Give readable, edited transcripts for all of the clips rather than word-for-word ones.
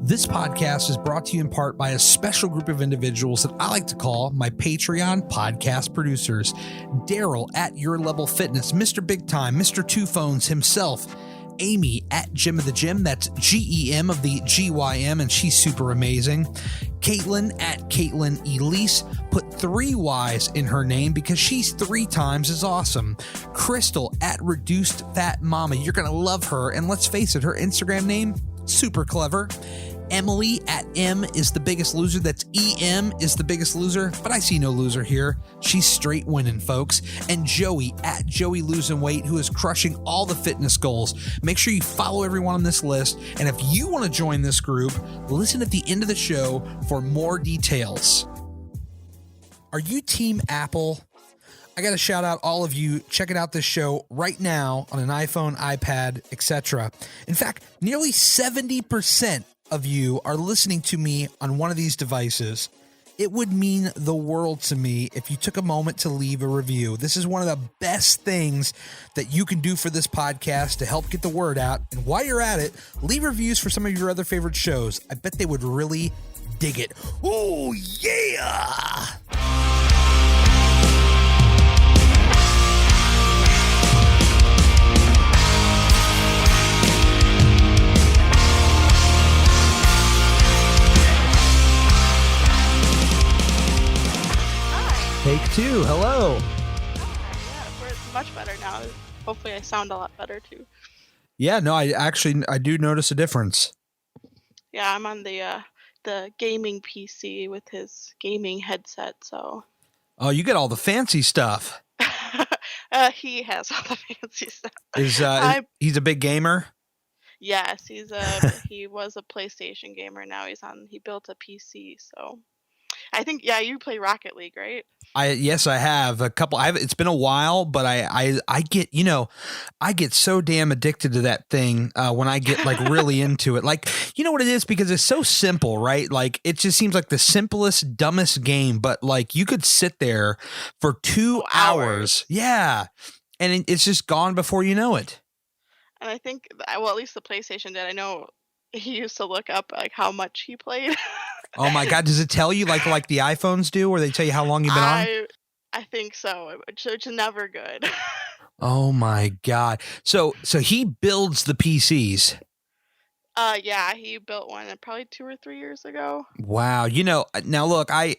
This podcast is brought to you in part by a special group of individuals that I like to call my Patreon podcast producers. Daryl at Your Level Fitness, Mr. Big Time, Mr. Two Phones himself, Amy at Gym of the Gym, that's GEM of the GYM, and she's super amazing. Kaitlyn at Kaitlyn Elise, put 3 Y's in her name because she's 3 times as awesome. Crystal at Reduced Fat Mama, you're going to love her, and let's face it, her Instagram name, super clever. Emily at M is the biggest loser. That's EM is the biggest loser, but I see no loser here. She's straight winning, folks. And Joey at Joey Losing Weight, who is crushing all the fitness goals. Make sure you follow everyone on this list. And if you want to join this group, listen at the end of the show for more details. Are you Team Apple? I got to shout out all of you checking out this show right now on an iPhone, iPad, etc. In fact, nearly 70% of you are listening to me on one of these devices. It would mean the world to me if you took a moment to leave a review. This is one of the best things that you can do for this podcast to help get the word out. And while you're at it, leave reviews for some of your other favorite shows. I bet they would really dig it. Oh, yeah! Take 2. Hello. Yeah, it's much better now. Hopefully I sound a lot better too. Yeah, no, I do notice a difference. Yeah, I'm on the gaming PC with his gaming headset, so. Oh, you get all the fancy stuff. He has all the fancy stuff. He's a big gamer? Yes, he was a PlayStation gamer. Now he built a PC, so. I think, yeah, you play Rocket League, right? Yes, I have a couple. It's been a while, but I get so damn addicted to that thing when I get like really into it. Like, you know what it is? Because it's so simple, right? Like, it just seems like the simplest, dumbest game, but like you could sit there for 2 hours. Yeah. And it's just gone before you know it. And I think, well, at least the PlayStation did. I know he used to look up like how much he played. Oh my God. Does it tell you like the iPhones do, or they tell you how long you've been on? I think so. It's never good. Oh my God. So he builds the PCs. Yeah, he built one probably 2 or 3 years ago. Wow. Now look, I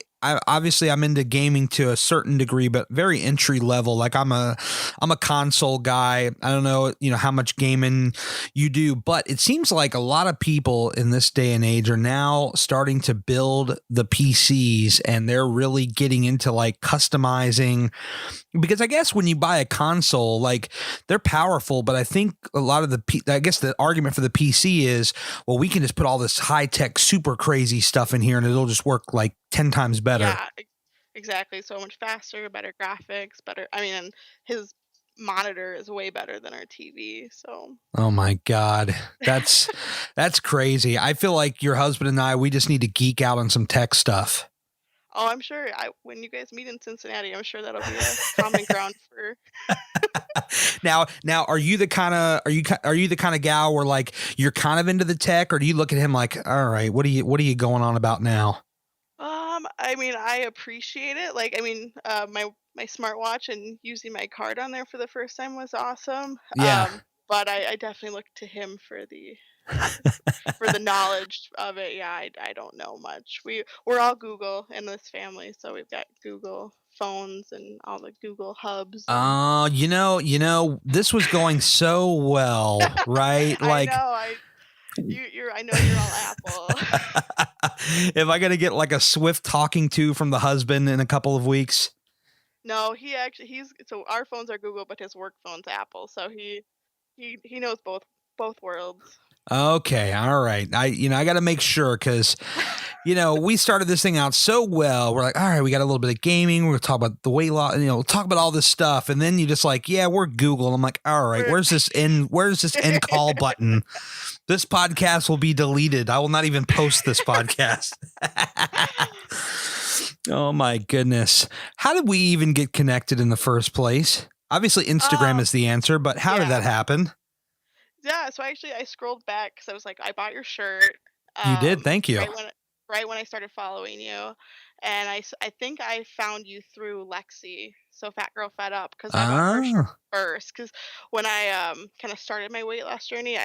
obviously I'm into gaming to a certain degree, but very entry level. Like I'm a console guy. I don't know, how much gaming you do, but it seems like a lot of people in this day and age are now starting to build the PCs, and they're really getting into like customizing, because I guess when you buy a console, like they're powerful, but I think a lot of the argument for the PC is, well, we can just put all this high tech, super crazy stuff in here and it'll just work like 10 times better. Yeah, exactly. So much faster, better graphics, better. I mean, and his monitor is way better than our TV. So. Oh my God, that's crazy. I feel like your husband and I, we just need to geek out on some tech stuff. Oh, I'm sure. When you guys meet in Cincinnati, I'm sure that'll be a common ground for. Now, are you the kind of gal where like you're kind of into the tech, or do you look at him like, all right, what are you going on about now? I mean, I appreciate it. Like, I mean, my smartwatch and using my card on there for the first time was awesome. Yeah. But I definitely look to him for the knowledge of it. Yeah, I don't know much. We're all Google in this family, so we've got Google phones and all the Google hubs. This was going so well, right? Like, I know you're all Apple. Am I gonna get like a swift talking to from the husband in a couple of weeks? No, so our phones are Google, but his work phone's Apple. So he knows both worlds. Okay, all right. I got to make sure, because we started this thing out so well. We're like, all right, we got a little bit of gaming. We're gonna talk about the weight loss, we'll talk about all this stuff, and then you just like, yeah, we're Google. I'm like, all right, where's this end call button? This podcast will be deleted. I will not even post this podcast. Oh my goodness. How did we even get connected in the first place? Obviously Instagram is the answer, but how did that happen? Yeah, so I scrolled back because I was like, I bought your shirt. You did. Thank you. Right when I started following you, and I think I found you through Lexi, so Fat Girl Fed Up, because I bought her shirt Ah, first. Because when I kind of started my weight loss journey,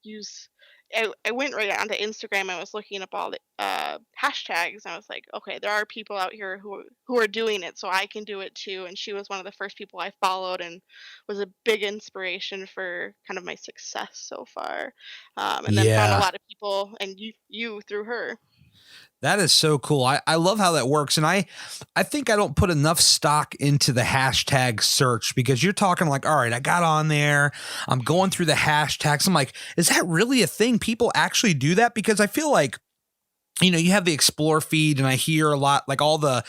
use I went right onto Instagram. I was looking up all the hashtags. And I was like, okay, there are people out here who are doing it, so I can do it too. And she was one of the first people I followed, and was a big inspiration for kind of my success so far. And then found a yeah. lot of people, and you through her. That is so cool. I love how that works. And I think I don't put enough stock into the hashtag search, because you're talking like, all right, I got on there, I'm going through the hashtags. I'm like, is that really a thing? People actually do that? Because I feel like, you have the explore feed, and I hear a lot, like all the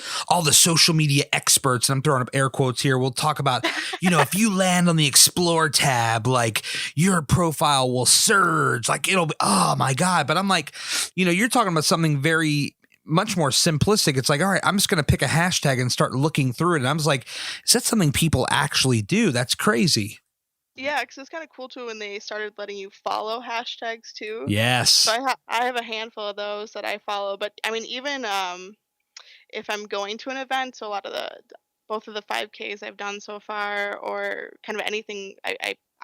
social media experts, and I'm throwing up air quotes here, will talk about, if you land on the explore tab, like your profile will surge, like it'll be, oh my God. But I'm like, you're talking about something very much more simplistic. It's like, all right, I'm just going to pick a hashtag and start looking through it. And I was like, is that something people actually do? That's crazy. Yeah, because it's kind of cool too when they started letting you follow hashtags too. So Yes. I have a handful of those that I follow. But I mean, even if I'm going to an event, so a lot of both of the 5Ks I've done so far, or kind of anything,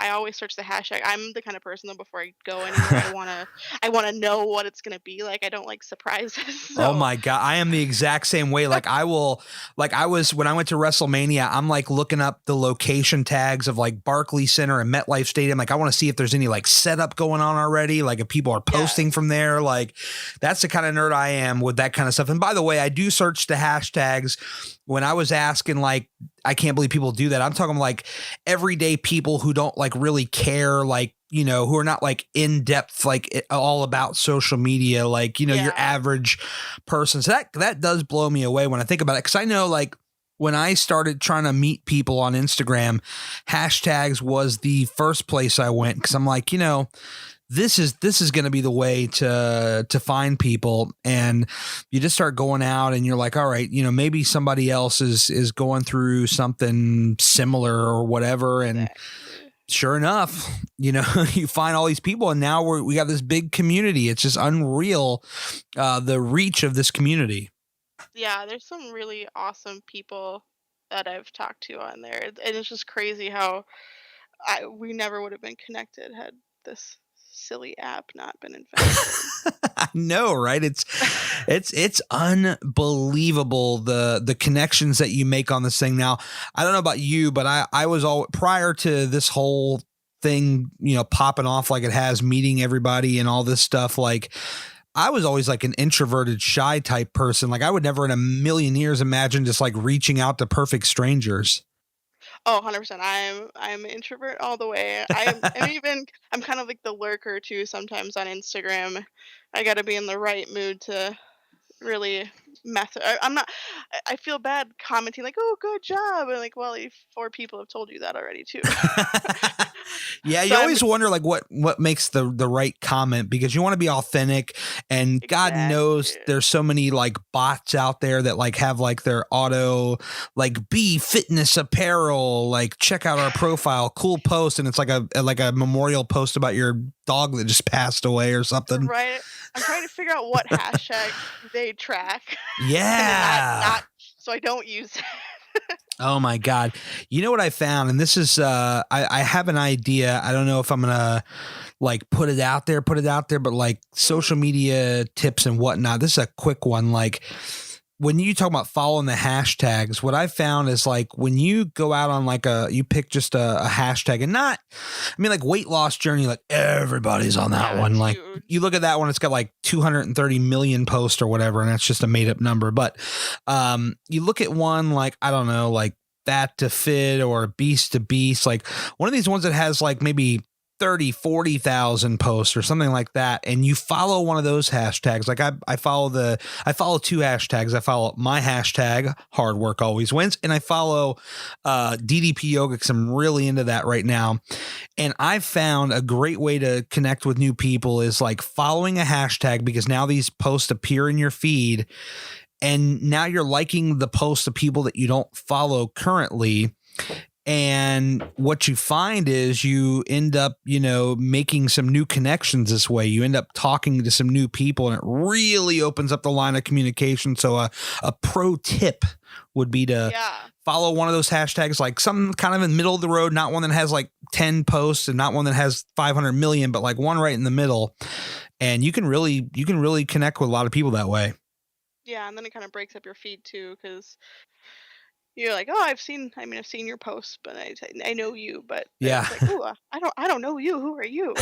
I always search the hashtag. I'm the kind of person, though, before I go anywhere, I wanna know what it's gonna be like. I don't like surprises. Oh So my God. I am the exact same way. Like when I went to WrestleMania, I'm like looking up the location tags of like Barclays Center and MetLife Stadium. Like I want to see if there's any like setup going on already. Like if people are posting from yes. there, like that's the kind of nerd I am with that kind of stuff. And by the way, I do search the hashtags. When I was asking, like, I can't believe people do that. I'm talking like everyday people who don't like really care, like, who are not like in depth, like all about social media, like, your Yeah. average person. So that does blow me away when I think about it. Cause I know, like, when I started trying to meet people on Instagram, hashtags was the first place I went. Cause I'm like, this is going to be the way to find people. And you just start going out and you're like, all right, maybe somebody else is going through something similar or whatever. And Exactly. sure enough, you find all these people, and now we got this big community. It's just unreal, the reach of this community. Yeah, there's some really awesome people that I've talked to on there, and it's just crazy how we never would have been connected had this silly app not been invented. I know, right? It's unbelievable the connections that you make on this thing. Now, I don't know about you, but I was all prior to this whole thing, popping off like it has, meeting everybody and all this stuff. Like I was always like an introverted, shy type person. Like I would never in a million years imagine just like reaching out to perfect strangers. Oh, 100%. I'm an introvert all the way. I'm kind of like the lurker too sometimes on Instagram. I got to be in the right mood to really I'm not. I feel bad commenting like, "Oh, good job," and like, well, if 4 people have told you that already too. Yeah, So you I'm always wonder like what makes the right comment, because you want to be authentic, and God exactly knows there's so many like bots out there that like have like their auto like be fitness apparel, like check out our profile, cool post, and it's like a memorial post about your dog that just passed away or something. right. I'm trying to figure out what hashtag they track, and then Yeah. not so I don't use it. Oh my God. You know what I found? And this is, I have an idea. I don't know if I'm going to like put it out there, but like social media tips and whatnot. This is a quick one. Like when you talk about following the hashtags, what I found is like when you go out on like you pick just a hashtag, and not, I mean, like weight loss journey, like everybody's on that Yeah, one. it's Like huge. you look at that one, it's got like 230 million posts or whatever, and that's just a made up number. But you look at one like, I don't know, like Fat to Fit or Beast to Beast, like one of these ones that has like maybe 30,000-40,000 posts or something like that, and you follow one of those hashtags. Like I follow 2 hashtags. I follow my hashtag hard work always wins, and I follow DDP yoga, because I'm really into that right now. And I've found a great way to connect with new people is like following a hashtag, because now these posts appear in your feed, and now you're liking the posts of people that you don't follow currently. And what you find is you end up, making some new connections this way. You end up talking to some new people, and it really opens up the line of communication. So a pro tip would be to follow one of those hashtags, like some kind of in the middle of the road, not one that has like 10 posts and not one that has 500 million, but like one right in the middle. And you can really connect with a lot of people that way. Yeah, and then it kind of breaks up your feed too, because you're like, oh, I've seen your posts, but I know you, but then it's like, oh, I don't know you. Who are you?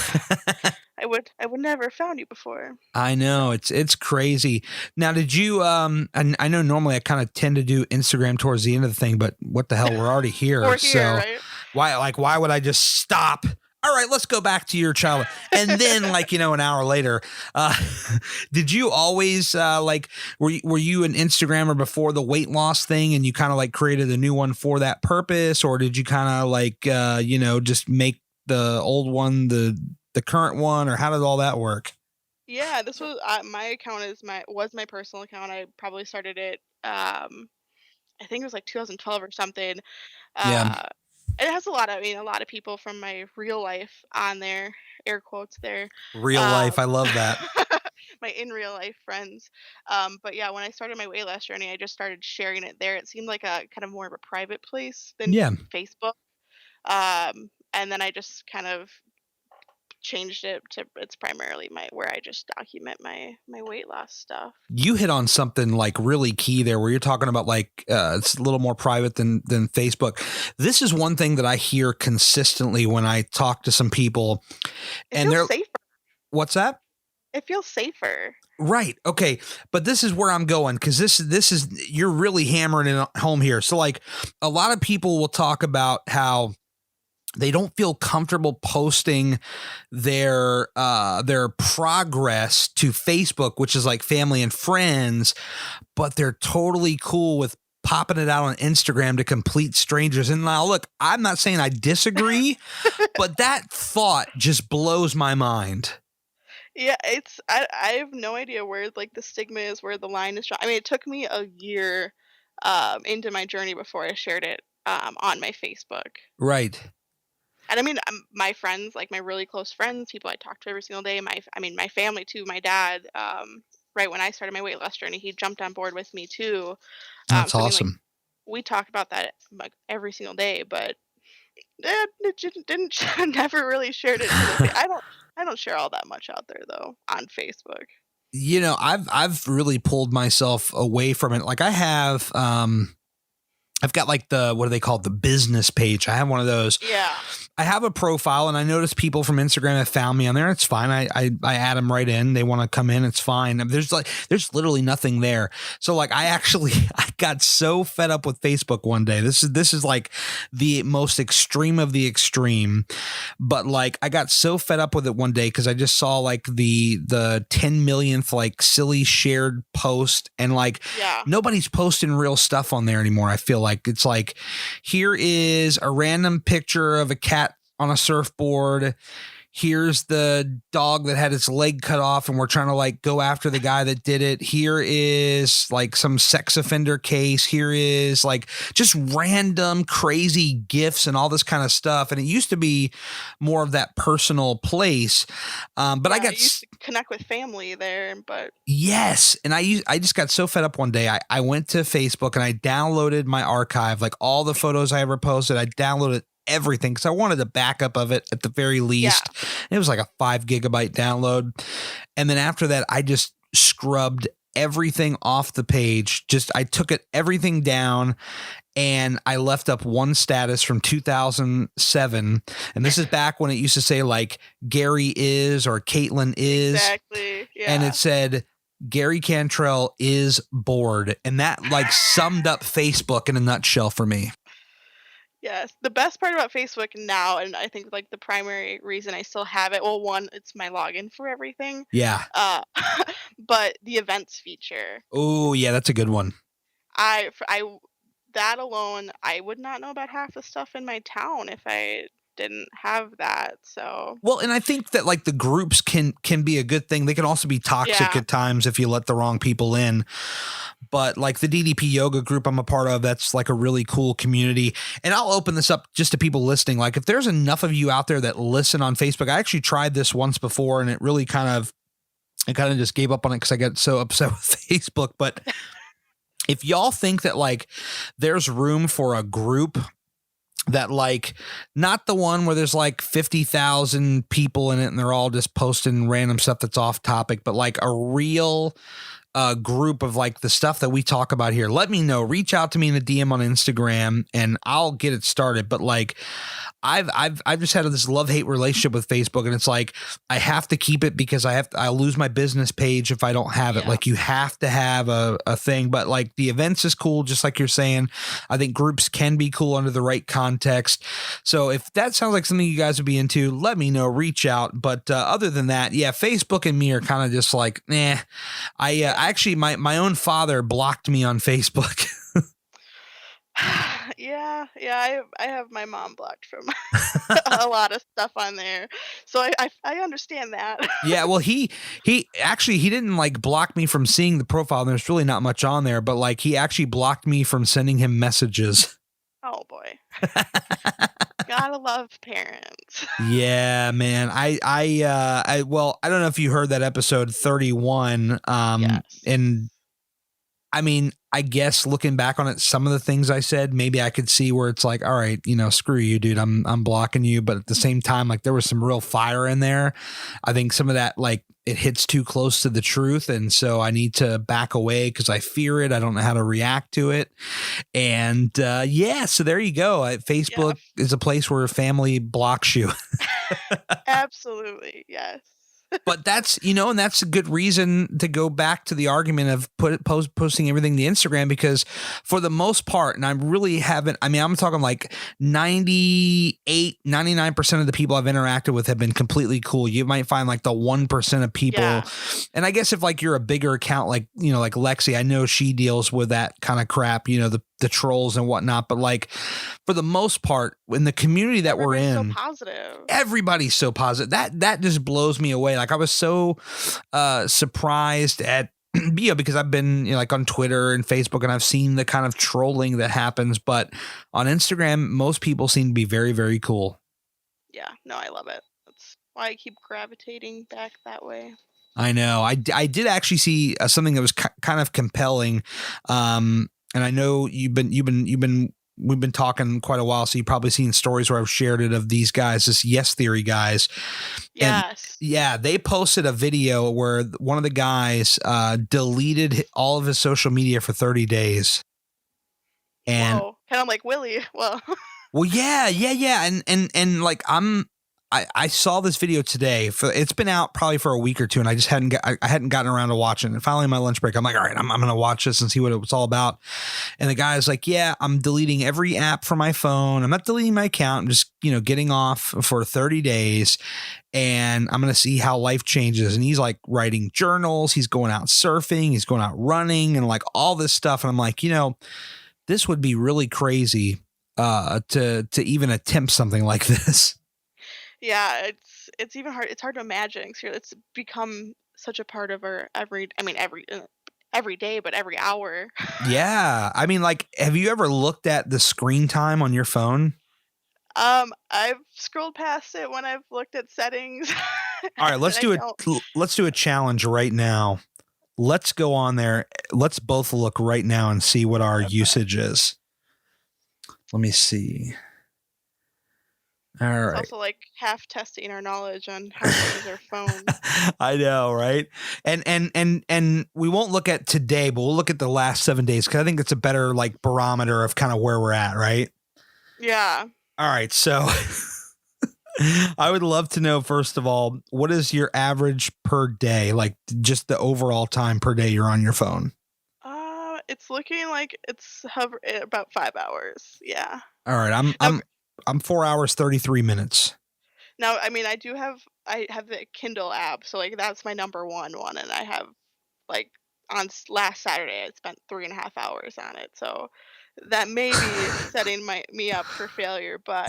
I would never have found you before. I know, it's crazy. Now, did you and I know normally I kind of tend to do Instagram towards the end of the thing, but what the hell, we're already here. Right? Why would I just stop? All right, let's go back to your childhood. And then an hour later, did you always were you an Instagrammer before the weight loss thing, and you kind of created a new one for that purpose? Or did you kind of just make the old one the current one, or how did all that work? Yeah, this was my account was my personal account. I probably started it I think it was like 2012 or something. Yeah. It has a lot of people from my real life on there, air quotes there. Real life, I love that. My in real life friends. But yeah, when I started my weight loss journey, I just started sharing it there. It seemed like a kind of more of a private place than Facebook. And then I just kind of changed it to it's primarily where I just document my weight loss stuff. You hit on something really key there, where you're talking about it's a little more private than Facebook. This is one thing that I hear consistently when I talk to some people, and they're safer. What's that? It feels safer. Right. Okay. But this is where I'm going, because this is you're really hammering it home here. So a lot of people will talk about how they don't feel comfortable posting their progress to Facebook, which is like family and friends, but they're totally cool with popping it out on Instagram to complete strangers. And now, look, I'm not saying I disagree, but that thought just blows my mind. Yeah, I have no idea where the stigma is, where the line is drawn. I mean, it took me a year into my journey before I shared it on my Facebook. Right. And I mean, my friends, my really close friends, people I talk to every single day, my family too, my dad, right when I started my weight loss journey, he jumped on board with me too. That's awesome. We talk about that every single day, but didn't never really shared it. I don't share all that much out there though on Facebook. I've really pulled myself away from it. I have, I've got the, what do they call it? The business page. I have one of those. Yeah. I have a profile, and I notice people from Instagram have found me on there. It's fine. I add them right in. They want to come in. It's fine. There's literally nothing there. So I got so fed up with Facebook one day. This is the most extreme of the extreme. But I got so fed up with it one day, because I just saw the 10 millionth silly shared post, and nobody's posting real stuff on there anymore. I feel it's here is a random picture of a cat on a surfboard. Here's the dog that had its leg cut off, and we're trying to go after the guy that did it. Here is some sex offender case. Here is just random crazy gifs and all this kind of stuff. And it used to be more of that personal place. But I used to connect with family there, but yes. And I just got so fed up one day. I went to Facebook and I downloaded my archive, all the photos I ever posted. I downloaded everything, because I wanted a backup of it at the very least. Yeah. It was a 5 gigabyte download. And then after that, I just scrubbed everything off the page. I took everything down, and I left up one status from 2007. And this is back when it used to say Gary is, or Kaitlyn is. Exactly. Yeah. And it said, Gary Cantrell is bored. And that summed up Facebook in a nutshell for me. Yes, the best part about Facebook now, and I think the primary reason I still have it, well, one, it's my login for everything. Yeah. But the events feature. Oh, yeah, that's a good one. That alone, I would not know about half the stuff in my town if I didn't have that. So well, and I think that the groups can be a good thing. They can also be toxic at times if you let the wrong people in. but like the DDP yoga group I'm a part of, that's like a really cool community. And I'll open this up just to people listening. Like if there's enough of you out there that listen on Facebook, I actually tried this once before and it really I kind of just gave up on it because I got so upset with Facebook. But if y'all think that like there's room for a group that like not the one where there's like 50,000 people in it and they're all just posting random stuff that's off topic, but like a real group of like the stuff that we talk about here, let me know. Reach out to me in a DM on Instagram and I'll get it started. But like I've just had this love-hate relationship with Facebook, and it's like I have to keep it because I'll lose my business page if I don't have it. Like you have to have a thing. But like the events is cool, just like you're saying. I think groups can be cool under the right context. So if that sounds like something you guys would be into, let me know. Reach out. But other than that, yeah, Facebook and me are kind of just like, nah. I actually my own father blocked me on Facebook. Yeah, I have my mom blocked from a lot of stuff on there, so I understand that. Yeah, well, he actually he didn't like block me from seeing the profile. And there's really not much on there, but like he actually blocked me from sending him messages. Oh boy, gotta love parents. Yeah, man. Well, I don't know if you heard that episode 31. Yes. And I mean, I guess looking back on it, some of the things I said, maybe I could see where it's like, all right, screw you, dude. I'm blocking you. But at the same time, like there was some real fire in there. I think some of that, like it hits too close to the truth. And so I need to back away because I fear it. I don't know how to react to it. And so there you go. Facebook is a place where family blocks you. Absolutely. Yes. But that's, and that's a good reason to go back to the argument of posting everything to Instagram, because for the most part, and I really haven't, I mean, I'm talking like 98, 99% of the people I've interacted with have been completely cool. You might find like the 1% of people. Yeah. And I guess if like you're a bigger account, like, like Lexi, I know she deals with that kind of crap, the trolls and whatnot. But like for the most part, in the community that we're in, so positive. Everybody's so positive. That just blows me away. Like I was so surprised at because I've been like on Twitter and Facebook and I've seen the kind of trolling that happens, but on Instagram, most people seem to be very, very cool. Yeah, no, I love it. That's why I keep gravitating back that way. I know. I did actually see something that was kind of compelling. And I know we've been talking quite a while, so you've probably seen stories where I've shared it of these guys, this Yes Theory guys. Yes. And yeah, they posted a video where one of the guys deleted all of his social media for 30 days. And kind of like Willie. Well, yeah. And like I saw this video today. It's been out probably for a week or two, and I just hadn't gotten around to watching it. And finally, on my lunch break, I'm like, all right, I'm going to watch this and see what it was all about. And the guy's like, yeah, I'm deleting every app from my phone. I'm not deleting my account. I'm just, getting off for 30 days, and I'm going to see how life changes. And he's like writing journals. He's going out surfing. He's going out running and like all this stuff. And I'm like, this would be really crazy to even attempt something like this. Yeah, it's even hard. It's hard to imagine. It's become such a part of our every day, but every hour. Yeah, I mean, like, have you ever looked at the screen time on your phone? I've scrolled past it when I've looked at settings. All right, let's do a challenge right now. Let's go on there. Let's both look right now and see what our usage is. Let me see. All right. It's also like half testing our knowledge on how to use our phone. I know, right? And we won't look at today, but we'll look at the last 7 days, because I think it's a better like barometer of kind of where we're at, right? Yeah. All right. So I would love to know, first of all, what is your average per day? Like just the overall time per day you're on your phone? It's looking like it's about 5 hours. Yeah. All right. I'm 4 hours, 33 minutes. Now, I mean, I have the Kindle app, so like that's my number one, and I have like on last Saturday I spent 3.5 hours on it, so that may be setting me up for failure. But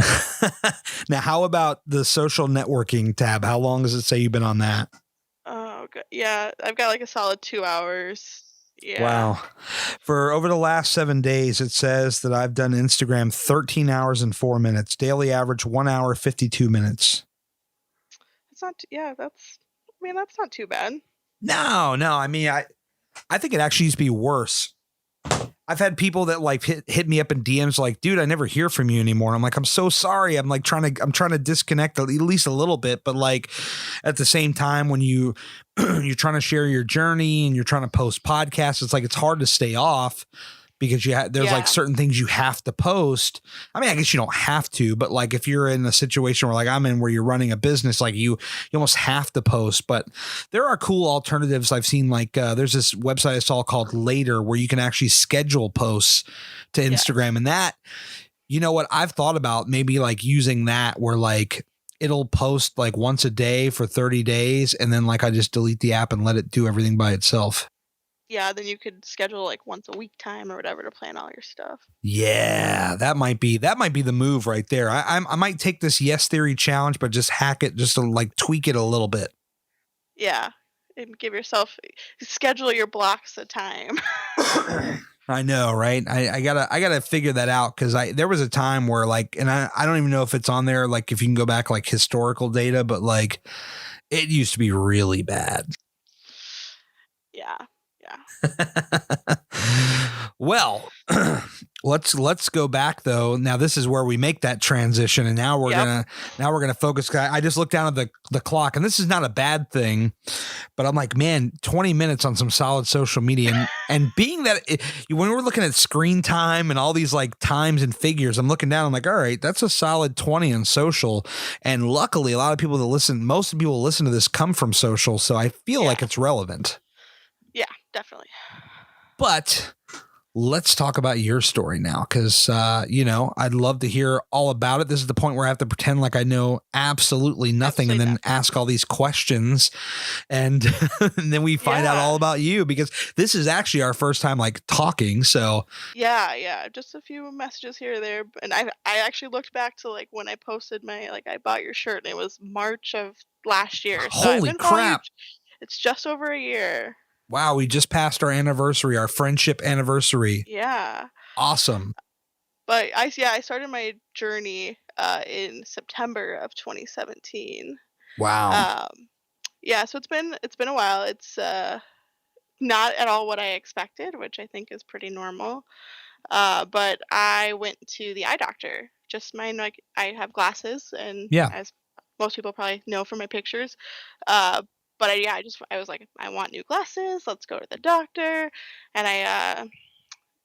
now, how about the social networking tab? How long does it say you've been on that? Oh, good. Yeah, I've got like a solid 2 hours. Yeah. Wow. For over the last 7 days, it says that I've done Instagram 13 hours and 4 minutes, daily average 1 hour, 52 minutes. It's not yeah, I mean, that's not too bad. No, I mean, I think it actually used to be worse. I've had people that like hit me up in DMs like, dude, I never hear from you anymore. I'm like, I'm so sorry. I'm trying to disconnect at least a little bit. But like at the same time, when you're trying to share your journey and you're trying to post podcasts, it's like, it's hard to stay off because there's like Yeah. certain things you have to post. I mean, I guess you don't have to, but like if you're in a situation where like I'm in, where you're running a business, like you almost have to post. But there are cool alternatives I've seen. Like there's this website I saw called Later, where you can actually schedule posts to Instagram. Yes. And that, you know what, I've thought about maybe like using that, where like it'll post like once a day for 30 days. And then like I just delete the app and let it do everything by itself. Yeah, then you could schedule like once a week time or whatever to plan all your stuff. Yeah, that might be the move right there. I might take this Yes Theory challenge, but just hack it, just to like tweak it a little bit. Yeah. And give yourself schedule your blocks of time. I know, right? I gotta figure that out, because there was a time where like, and I don't even know if it's on there, like if you can go back like historical data, but like it used to be really bad. Yeah. Yeah. Well, let's go back though. Now this is where we make that transition, and now we're gonna focus. I just looked down at the clock, and this is not a bad thing, but I'm like, man, 20 minutes on some solid social media, and being that when we're looking at screen time and all these like times and figures, I'm looking down, I'm like, all right, that's a solid 20 on social, and luckily a lot of people most of the people who listen to this come from social, so I feel like it's relevant. Yeah, definitely. But let's talk about your story now, because, I'd love to hear all about it. This is the point where I have to pretend like I know absolutely nothing and then ask all these questions. And, and then we find out all about you, because this is actually our first time like talking. So yeah, just a few messages here or there. And I actually looked back to like when I posted my, like, I bought your shirt, and it was March of last year. So I've holy been following you. crap. It's just over a year. Wow. We just passed our anniversary, our friendship anniversary. Yeah. Awesome. But I started my journey in September of 2017. Wow. Yeah, so it's been a while. It's not at all what I expected, which I think is pretty normal. But I went to the eye doctor. Just mine, like, I have glasses, and Yeah. as most people probably know from my pictures. Uh, but I was like, I want new glasses. Let's go to the doctor, and I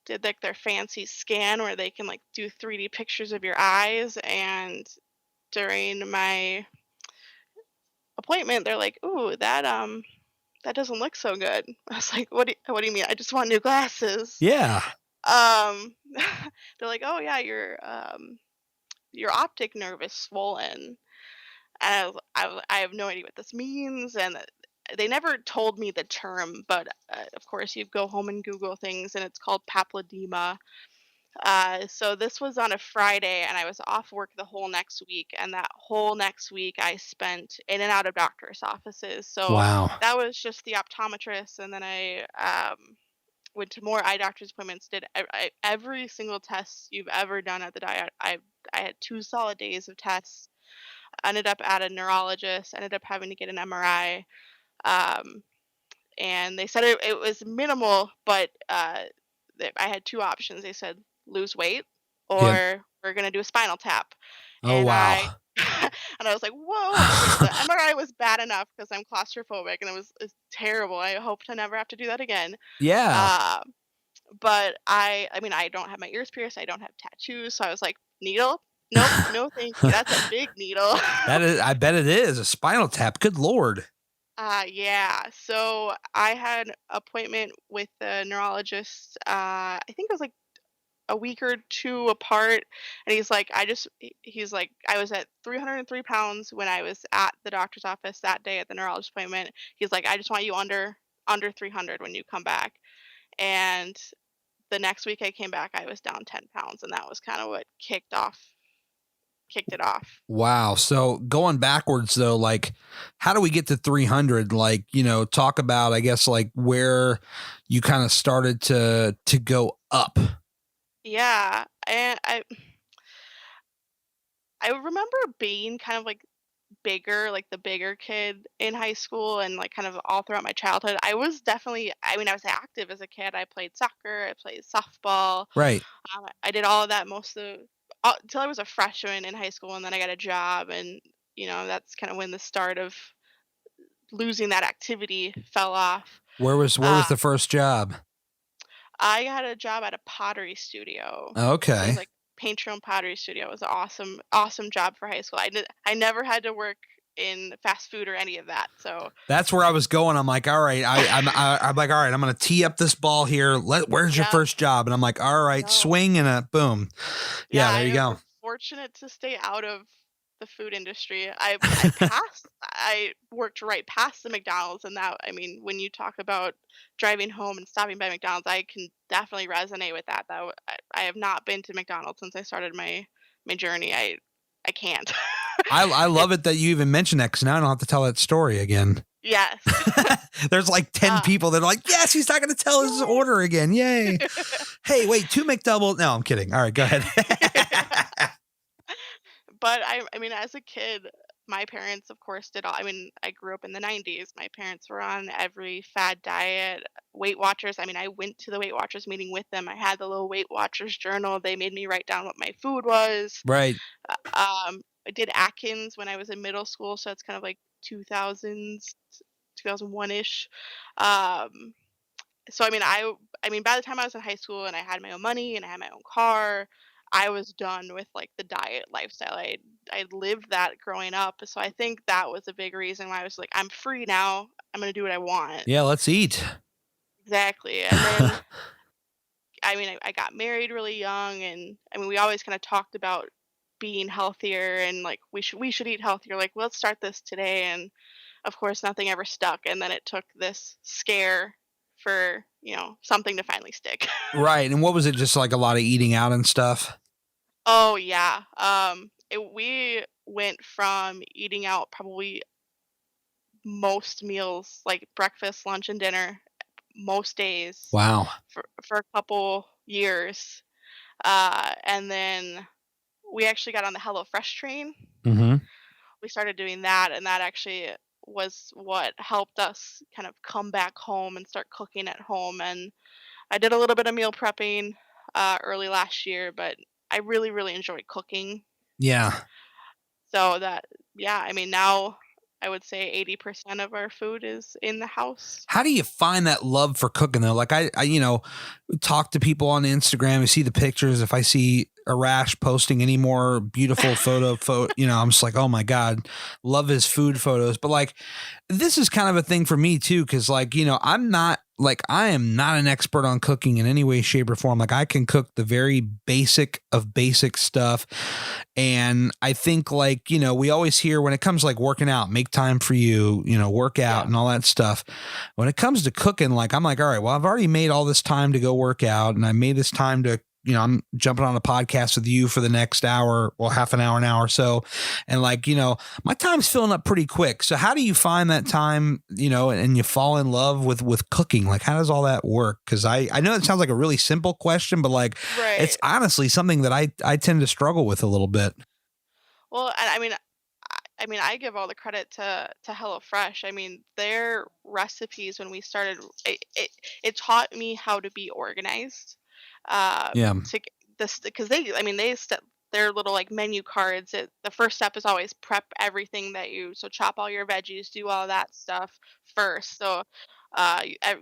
did like their fancy scan where they can like do 3D pictures of your eyes. And during my appointment, they're like, "Ooh, that doesn't look so good." I was like, what do you mean? I just want new glasses." Yeah. Um, they're like, "Oh yeah, your optic nerve is swollen." And I have no idea what this means, and they never told me the term, but of course you go home and Google things, and it's called papilledema. So this was on a Friday, and I was off work the whole next week, and that whole next week I spent in and out of doctor's offices. So Wow. that was just the optometrist, and then I went to more eye doctor's appointments. Did every single test you've ever done at the eye. I had 2 solid days of tests. Ended up at a neurologist. Ended up having to get an MRI. Um, and they said it was minimal, but I had two options. They said lose weight, Yep. or we're gonna do a spinal tap. Oh, And wow. and I was like, whoa! The MRI was bad enough because I'm claustrophobic, and it's terrible. I hope to never have to do that again. Yeah. Uh, but I mean, I don't have my ears pierced. I don't have tattoos, so I was like, needle? Nope, no, thank you. That's a big needle. That is, I bet it is a spinal tap. Good Lord. Yeah. So I had an appointment with the neurologist. I think it was like a week or two apart, and he's like, I was at 303 pounds when I was at the doctor's office that day at the neurologist appointment. He's like, I just want you under 300 when you come back. And the next week I came back, I was down 10 pounds, and that was kind of what kicked off kicked it off. Wow. So going backwards though, like how do we get to 300? Like, talk about, I guess, like where you kind of started to go up. Yeah, and I remember being kind of like bigger, like the bigger kid in high school and like kind of all throughout my childhood. I was definitely, I mean, I was active as a kid. I played soccer, I played softball. Right. I did all of that most of until I was a freshman in high school, and then I got a job, and that's kind of when the start of losing that activity fell off. Where was Uh, the first job? I had a job at a pottery studio. So it was Okay. like paint your own pottery studio. It was an awesome, awesome job for high school. I never had to work in fast food or any of that. So That's where I was going. I'm like, all right, I'm like, all right, I'm going to tee up this ball here. Where's your yeah, first job? And I'm like, all right, no. swing and a boom. Yeah, Yeah, there you I go. was fortunate to stay out of the food industry. I worked right past the McDonald's, and that, I mean, when you talk about driving home and stopping by McDonald's, I can definitely resonate with that. I have not been to McDonald's since I started my journey. I can't. I It love it that you even mentioned that because now I don't have to tell that story again. yes. There's like 10 Uh, people that are like, yes, he's not going to tell his Yay. order again. Yay. Hey, wait, 2 McDouble. No, I'm kidding. All right, go ahead. But I mean, as a kid, my parents, of course, did all. I mean, I grew up in the '90s. My parents were on every fad diet, Weight Watchers. I mean, I went to the Weight Watchers meeting with them. I had the little Weight Watchers journal. They made me write down what my food was. Right. I did Atkins when I was in middle school, so it's kind of like 2000s, 2001-ish. Um, so I mean by the time I was in high school and I had my own money and I had my own car, I was done with like the diet lifestyle. I lived that growing up. So I think that was a big reason why I was like, I'm free now. I'm gonna do what I want. Yeah, let's eat. Exactly. And then I mean I got married really young, and I mean we always kind of talked about being healthier and like we should eat healthier. Like, let's start this today, and of course nothing ever stuck, and then it took this scare for something to finally stick. Right. And what was it? Just like a lot of eating out and stuff? Oh yeah. We went from eating out probably most meals, like breakfast, lunch, and dinner, most days Wow. for a couple years, and then we actually got on the HelloFresh train. Mm-hmm. We started doing that, and that actually was what helped us kind of come back home and start cooking at home. And I did a little bit of meal prepping early last year, but I really, really enjoyed cooking. Yeah. So that, yeah, I mean, now I would say 80% of our food is in the house. How do you find that love for cooking though? Like I talk to people on Instagram, I see the pictures. If I see Arash posting any more beautiful I'm just like, oh my God, love his food photos. But like, this is kind of a thing for me too. Cause like, I am not an expert on cooking in any way, shape or form. Like I can cook the very basic of basic stuff. And I think like, we always hear when it comes to like working out, make time for you, work out Yeah. and all that stuff. When it comes to cooking, like, I'm like, all right, well, I've already made all this time to go work out and I made this time to, I'm jumping on a podcast with you for the next hour, well, half an hour or so. And like, my time's filling up pretty quick. So how do you find that time, and you fall in love with cooking? Like, how does all that work? Cause I know it sounds like a really simple question, but like, it's Right. honestly something that I tend to struggle with a little bit. Well, and I mean, I give all the credit to HelloFresh. I mean, their recipes when we started, it taught me how to be organized. Yeah. To this because I mean, their little like menu cards. The first step is always prep everything so chop all your veggies, do all that stuff first. So,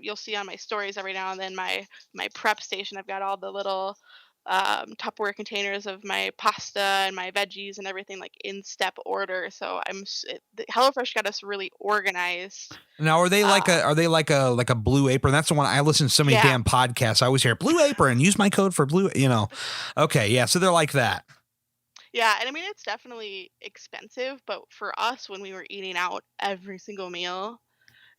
you'll see on my stories every now and then my prep station. I've got all the little Tupperware containers of my pasta and my veggies and everything like in step order. So HelloFresh got us really organized. Now, Uh, are they like a Blue Apron? That's the one I listen to so many yeah, damn podcasts. I always hear Blue Apron, use my code for Blue. Okay. Yeah. So they're like that. yeah, and I mean it's definitely expensive, but for us when we were eating out every single meal,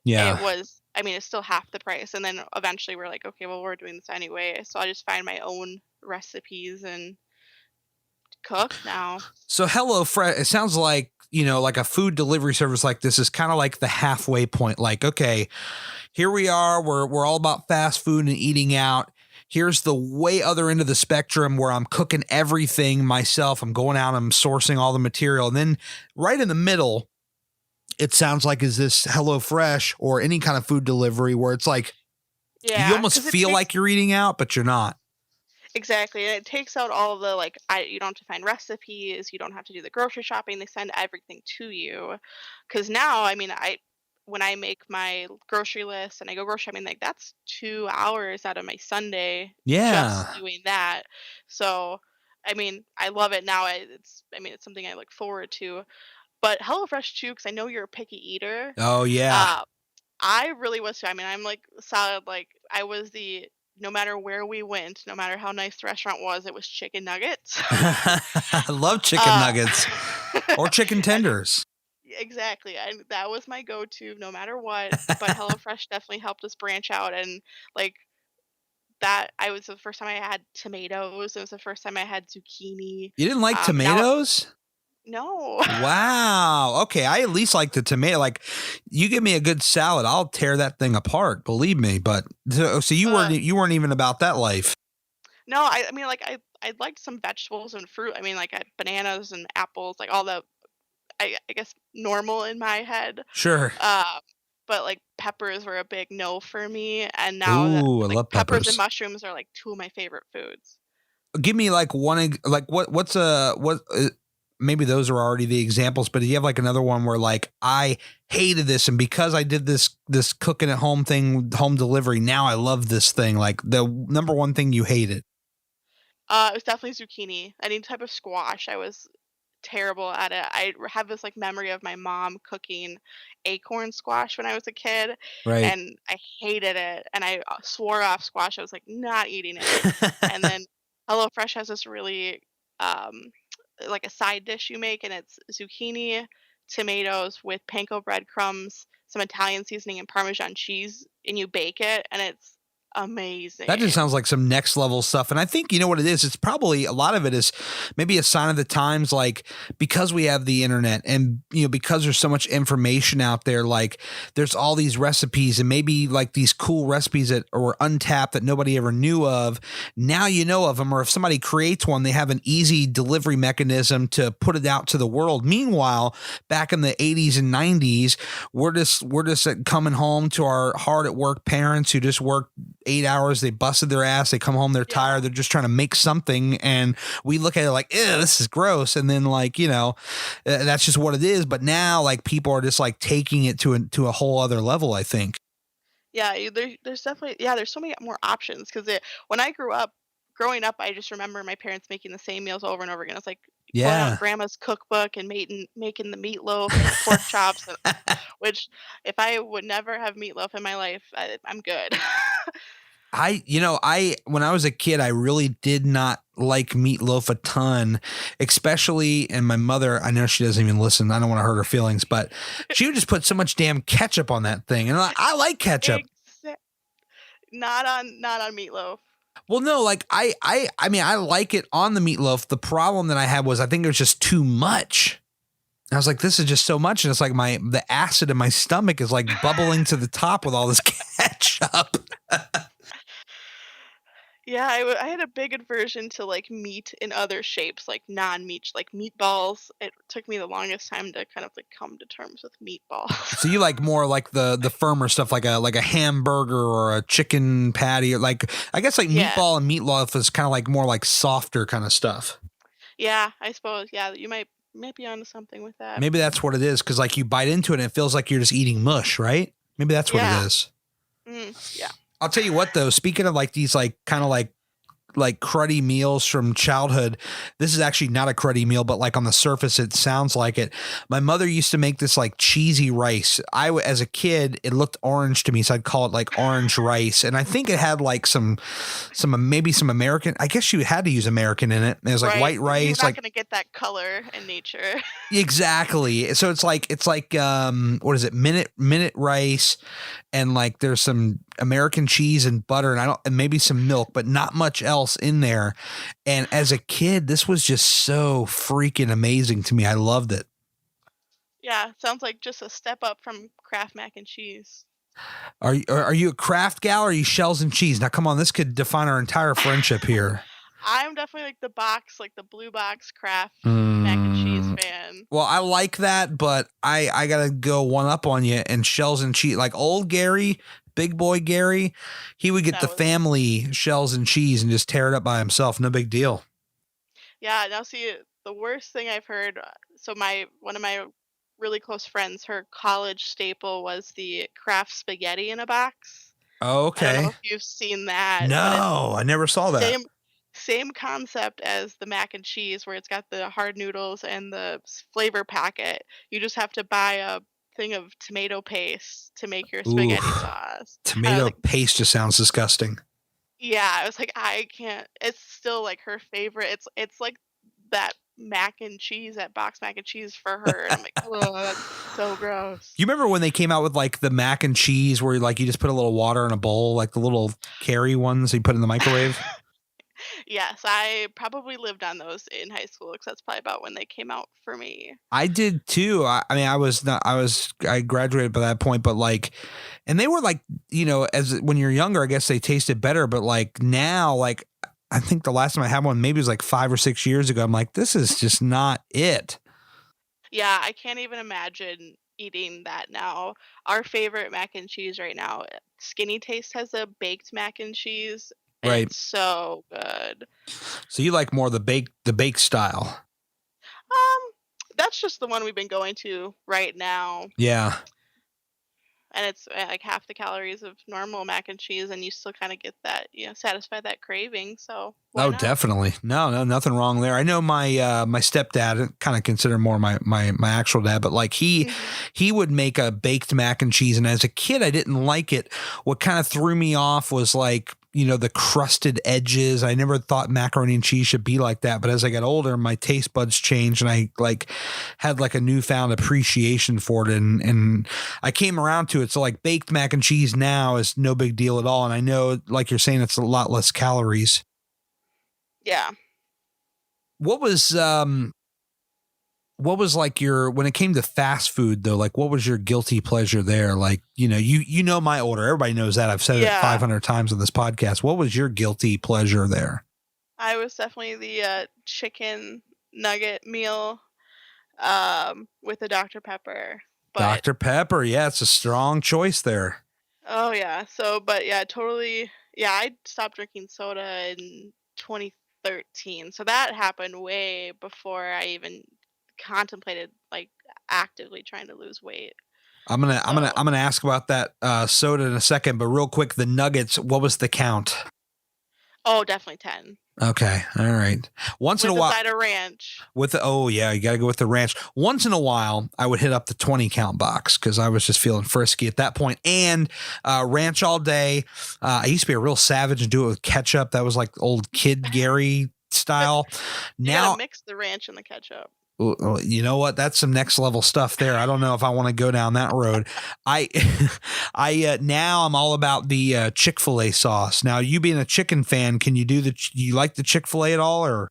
it Yeah. was. I mean, it's still half the price. And then eventually we're like, okay, well we're doing this anyway, so I just find my own recipes and cook now. So HelloFresh, it sounds like, like a food delivery service like this is kind of like the halfway point. Like, okay, here we are. We're all about fast food and eating out. Here's the way other end of the spectrum where I'm cooking everything myself. I'm going out, I'm sourcing all the material. And then right in the middle, it sounds like is this HelloFresh or any kind of food delivery where it's like, you almost feel like you're eating out, but you're not. Exactly. And it takes out all the you don't have to find recipes, you don't have to do the grocery shopping, they send everything to you. Cause now, I mean, when I make my grocery list and I go grocery shopping, like that's 2 hours out of my Sunday just doing that. So I mean, I love it now. It's something I look forward to. But HelloFresh too, because I know you're a picky eater. Oh yeah. I really was too. I mean, I'm like solid. Like I was no matter where we went, no matter how nice the restaurant was, it was chicken nuggets. I love chicken nuggets or chicken tenders. Exactly. That was my go-to no matter what. But HelloFresh definitely helped us branch out. And like that, I was the first time I had tomatoes. It was the first time I had zucchini. You didn't like tomatoes? No. Wow. Okay. I at least like the tomato. Like you give me a good salad, I'll tear that thing apart. Believe me. But so you weren't even about that life. No, I mean, like I liked some vegetables and fruit. I mean, like I had bananas and apples, like all the, I guess normal in my head. Sure. But like peppers were a big no for me. And now I love peppers and mushrooms are like two of my favorite foods. Give me like one, like maybe those are already the examples, but do you have like another one where like I hated this and because I did this cooking at home thing, home delivery, now I love this thing, like the number one thing you hated? It was definitely zucchini. Any type of squash, I was terrible at it. I have this like memory of my mom cooking acorn squash when I was a kid, right? And I hated it, and I swore off squash. I was like not eating it. And then HelloFresh has this really like a side dish you make, and it's zucchini, tomatoes with panko breadcrumbs, some Italian seasoning, and Parmesan cheese, and you bake it, and it's amazing. That just sounds like some next level stuff. And I think, you know what it is? It's probably a lot of it is maybe a sign of the times, like because we have the internet and, because there's so much information out there, like there's all these recipes and maybe like these cool recipes that were untapped that nobody ever knew of. Now you know of them, or if somebody creates one, they have an easy delivery mechanism to put it out to the world. Meanwhile, back in the 80s and 90s, we're just coming home to our hard at work parents who just worked 8 hours, they busted their ass, they come home, they're tired, they're just trying to make something, and we look at it like, ew, this is gross, and then like, that's just what it is. But now like people are just like taking it to a whole other level, I think. Yeah, there's definitely, there's so many more options, because when I growing up, I just remember my parents making the same meals over and over again. It's like pulling out grandma's cookbook and making the meatloaf and the pork chops, which if I would never have meatloaf in my life, I'm good. When I was a kid, I really did not like meatloaf a ton, especially, and my mother, I know she doesn't even listen. I don't want to hurt her feelings, but she would just put so much damn ketchup on that thing. And I like ketchup. Not on meatloaf. Well, no, like I mean, I like it on the meatloaf. The problem that I had was I think it was just too much. I was like, this is just so much. And it's like the acid in my stomach is like bubbling to the top with all this ketchup. Yeah, I had a big aversion to like meat in other shapes, like non-meat, like meatballs. It took me the longest time to kind of like come to terms with meatballs. So you like more like the firmer stuff, like a hamburger or a chicken patty, or like I guess like meatball and meatloaf is kind of like more like softer kind of stuff. Yeah, I suppose. Yeah, you might be onto something with that. Maybe that's what it is, because like you bite into it and it feels like you're just eating mush, right? Maybe that's what it is. Yeah. I'll tell you what, though, speaking of like these like kind of like cruddy meals from childhood, this is actually not a cruddy meal, but like on the surface, it sounds like it. My mother used to make this like cheesy rice. As a kid, it looked orange to me, so I'd call it like orange rice. And I think it had like maybe some American, I guess you had to use American in it. It was like white rice. You're not going to get that color in nature. Exactly. So it's like what is it? Minute rice. And like there's some American cheese and butter and maybe some milk, but not much else in there. And as a kid, this was just so freaking amazing to me. I loved it. Yeah, sounds like just a step up from Kraft mac and cheese. Are you a Kraft gal or are you shells and cheese? Now, come on, this could define our entire friendship here. I'm definitely like the blue box Kraft mac and cheese fan. Well, I like that, but I gotta go one up on you and shells and cheese. Like old Gary, big boy Gary, he would get the family shells and cheese and just tear it up by himself. No big deal. Yeah. Now, see, the worst thing I've heard. So one of my really close friends, her college staple was the Kraft spaghetti in a box. Oh, okay. I don't know if you've seen that. No, I never saw that. Same concept as the mac and cheese, where it's got the hard noodles and the flavor packet. You just have to buy a thing of tomato paste to make your spaghetti sauce. Tomato paste just sounds disgusting. Yeah, I was like, I can't. It's still like her favorite. It's like that mac and cheese, that box mac and cheese for her. And I'm like, oh, that's so gross. You remember when they came out with like the mac and cheese where like you just put a little water in a bowl, like the little carry ones you put in the microwave? Yes, I probably lived on those in high school because that's probably about when they came out for me. I did too. I mean, I graduated by that point, but like, and they were like, as when you're younger, I guess they tasted better, but like now, like, I think the last time I had one, maybe it was like 5 or 6 years ago. I'm like, this is just not it. Yeah, I can't even imagine eating that now. Our favorite mac and cheese right now, Skinny Taste has a baked mac and cheese. Right. It's so good. So you like more the baked style? That's just the one we've been going to right now. Yeah. And it's like half the calories of normal mac and cheese, and you still kind of get that, satisfy that craving. So why not? Definitely. No, nothing wrong there. I know my my stepdad, kind of consider more my actual dad, but like he would make a baked mac and cheese, and as a kid, I didn't like it. What kind of threw me off was like, the crusted edges. I never thought macaroni and cheese should be like that. But as I got older, my taste buds changed and I like had like a newfound appreciation for it. And I came around to it. So like baked mac and cheese now is no big deal at all. And I know, like you're saying, it's a lot less calories. Yeah. What was like when it came to fast food though, like what was your guilty pleasure there? Like, my order, everybody knows that. I've said it 500 times on this podcast. What was your guilty pleasure there? I was definitely the chicken nugget meal with a Dr. Pepper. Dr. Pepper. Yeah. It's a strong choice there. Oh yeah. So, but yeah, totally. Yeah. I stopped drinking soda in 2013. So that happened way before I even contemplated like actively trying to lose weight. I'm gonna ask about that soda in a second, but real quick, the nuggets. What was the count? Oh, definitely 10. Okay, all right. Once in a while, with a side of ranch. You got to go with the ranch. Once in a while, I would hit up the 20 count box because I was just feeling frisky at that point. And ranch all day. I used to be a real savage and do it with ketchup. That was like old kid Gary style. You gotta mix the ranch and the ketchup. You know what? That's some next level stuff there. I don't know if I want to go down that road. Now I'm all about the Chick-fil-A sauce. Now, you being a chicken fan, can you you like the Chick-fil-A at all, or?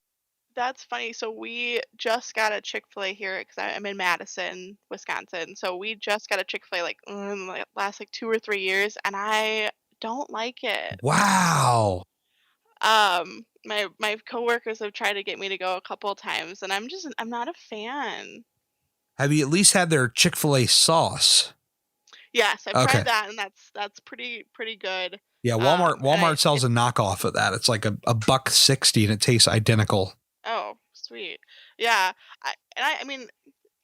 That's funny. So we just got a Chick-fil-A here because I'm in Madison, Wisconsin. So we just got a Chick-fil-A like in the last like 2 or 3 years, and I don't like it. Wow. My coworkers have tried to get me to go a couple of times, and I'm not a fan. Have you at least had their Chick-fil-A sauce? Yes, I've tried that, and that's pretty good. Yeah, Walmart sells a knockoff of that. It's like a $1.60, and it tastes identical. Oh, sweet. Yeah, I mean,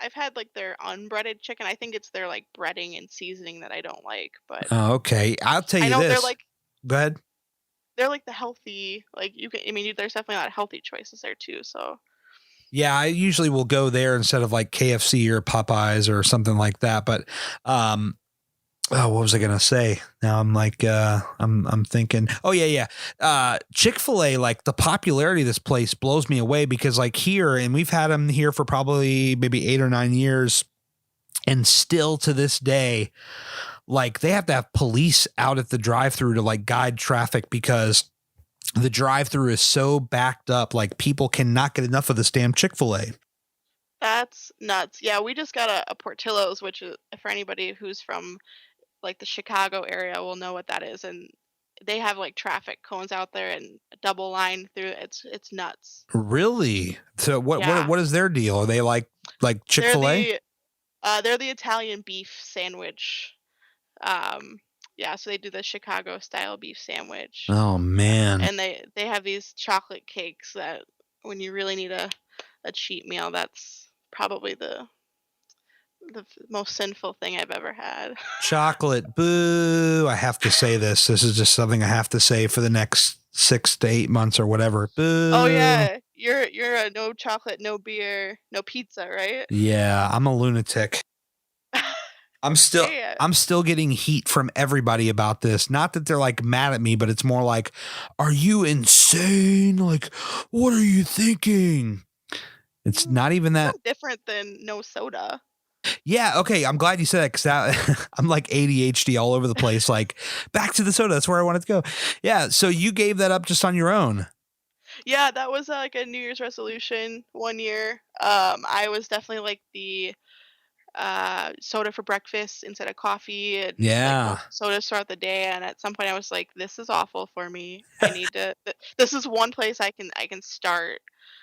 I've had like their unbreaded chicken. I think it's their like breading and seasoning that I don't like. But okay, I'll tell you this. I know they're like. Go ahead. They're like the healthy, like you can. I mean, there's definitely a lot of healthy choices there too. So. Yeah, I usually will go there instead of like KFC or Popeyes or something like that. But, what was I gonna say? Now I'm like, I'm thinking. Oh yeah. Chick-fil-A, like the popularity of this place blows me away because like here, and we've had them here for probably maybe 8 or 9 years, and still to this day, like they have to have police out at the drive-through to like guide traffic because the drive-through is so backed up. Like people cannot get enough of this damn Chick-fil-A. That's nuts. Yeah, we just got a Portillo's, which is for anybody who's from like the Chicago area will know what that is, and they have like traffic cones out there and a double line through. It's nuts. Really? So Yeah, what is their deal? Are they like they're Chick-fil-A? the Italian beef sandwich. Um, yeah, so they do the Chicago style beef sandwich, Oh man. and they have these chocolate cakes that when you really need a cheat meal, that's probably the most sinful thing I've ever had. Chocolate. Boo. I have to say this. This is just something I have to say for the next 6 to 8 months or whatever. Boo. Oh yeah, you're a no chocolate, no beer, no pizza, right? Yeah, I'm a lunatic. I'm still Hey, I'm still getting heat from everybody about this. Not that they're like mad at me, but it's more like, are you insane? Like, what are you thinking? It's not even it's that. not different than no soda. Yeah, okay. I'm glad you said that because I'm like ADHD all over the place. Like, back to the soda. That's where I wanted to go. Yeah. So you gave that up just on your own. Yeah, that was like a New Year's resolution one year. I was definitely like the soda for breakfast instead of coffee, and like Yeah. most sodas throughout the day. And at some point, I was like, "This is awful for me. I need to. This is one place I can start."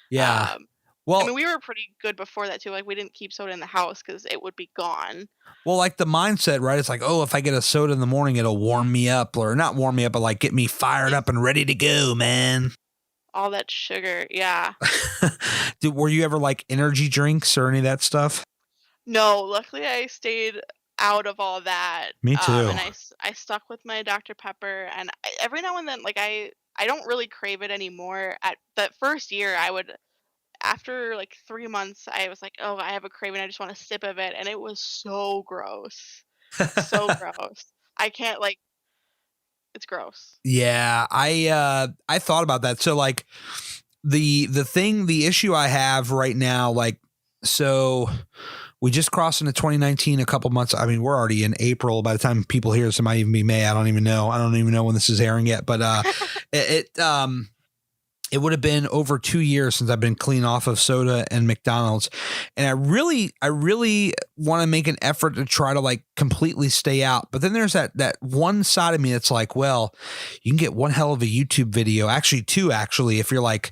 Yeah. Um, I Well, mean, we were pretty good before that too. Like, we didn't keep soda in the house because it would be gone. like the mindset, right? It's like, oh, if I get a soda in the morning, it'll warm me up, or not warm me up, but like get me fired up and ready to go, man. All that sugar, yeah. Were you ever like energy drinks or any of that stuff? No, luckily I stayed out of all that. Me too. And I stuck with my Dr. Pepper, and every now and then, like I don't really crave it anymore. At that first year, I would after like 3 months, I was like, oh, I have a craving. I just want a sip of it, and it was so gross, so gross. I can't like it's gross. Yeah, I thought about that. So like the issue I have right now, like, so we just crossed into 2019 a couple months. I mean, we're already in April. By the time people hear this, it might even be May. I don't even know. I don't even know when this is airing yet, but it would have been over 2 years since I've been clean off of soda and McDonald's. And I really want to make an effort to try to like completely stay out. But then there's that one side of me that's like, well, you can get one hell of a YouTube video, actually two, if you're like,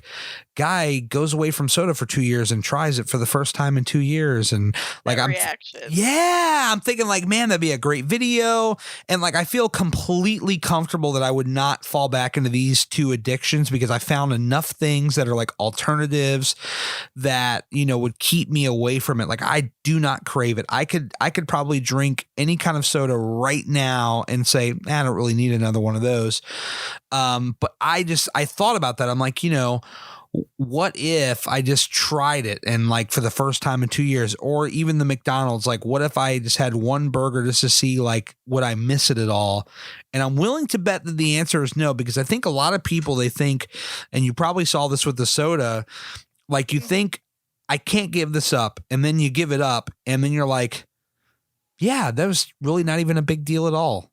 guy goes away from soda for 2 years and tries it for the first time in 2 years. And like, That reaction. I'm thinking like, man, that'd be a great video. And like, I feel completely comfortable that I would not fall back into these two addictions because I found enough things that are like alternatives that, you know, would keep me away from it. Like, I do not crave it. I could probably drink any kind of soda right now and say, I don't really need another one of those. But I thought about that. I'm like, you know, what if I just tried it and like for the first time in 2 years, or even the McDonald's, like what if I just had one burger just to see like, would I miss it at all? And I'm willing to bet that the answer is no, because I think a lot of people, they think, and you probably saw this with the soda, like you think I can't give this up. And then you give it up and then you're like, yeah, that was really not even a big deal at all.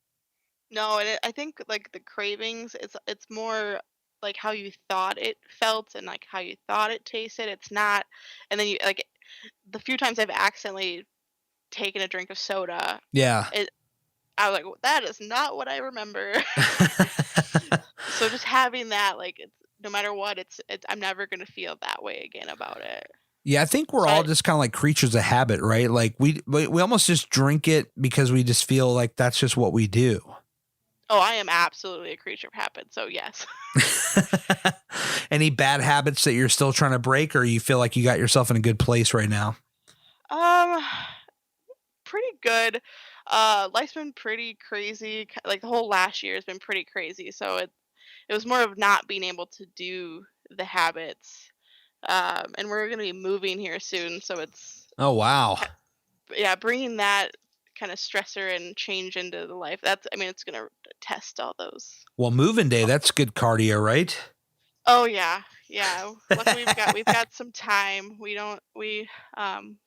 No, and I think like the cravings, it's more like how you thought it felt and like how you thought it tasted. It's not, and then you like the few times I've accidentally taken a drink of soda, Yeah. I was like, "Well, that is not what I remember." So just having that, like, it's, no matter what, it's I'm never gonna feel that way again about it. Yeah, I think we're all just kind of like creatures of habit, right? Like we almost just drink it because we just feel like that's just what we do. Oh, I am absolutely a creature of habit, so yes. Any bad habits that you're still trying to break, or you feel like you got yourself in a good place right now? Um, Pretty good. Life's been pretty crazy. Like the whole last year has been pretty crazy. So it was more of not being able to do the habits. And we're gonna be moving here soon, so it's Oh, wow. yeah, bringing that kind of stressor and change into the life. That's I mean, it's gonna test all those. Well, moving day, that's good cardio, right? Oh yeah, yeah. Luckily we've got some time. We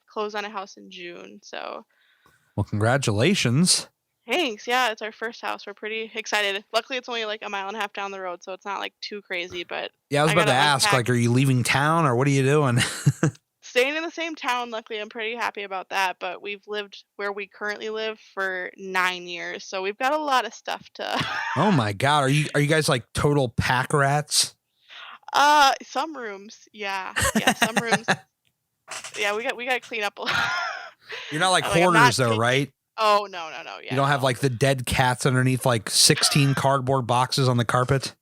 close on a house in June, so Well, congratulations. Thanks. Yeah, it's our first house. We're pretty excited. Luckily, it's only like a mile and a half down the road, so it's not like too crazy. But Yeah, I was I about to gotta ask, unpack. like, are you leaving town or what are you doing? Staying in the same town, luckily, I'm pretty happy about that. But we've lived where we currently live for 9 years, so we've got a lot of stuff to. Oh my God. Are you guys like total pack rats? Some rooms, yeah, yeah, some rooms, yeah. We got to clean up a lot. You're not like I'm not hoarders though, taking. right? Oh no, no, no, You yeah, don't have no. like the dead cats underneath like 16 cardboard boxes on the carpet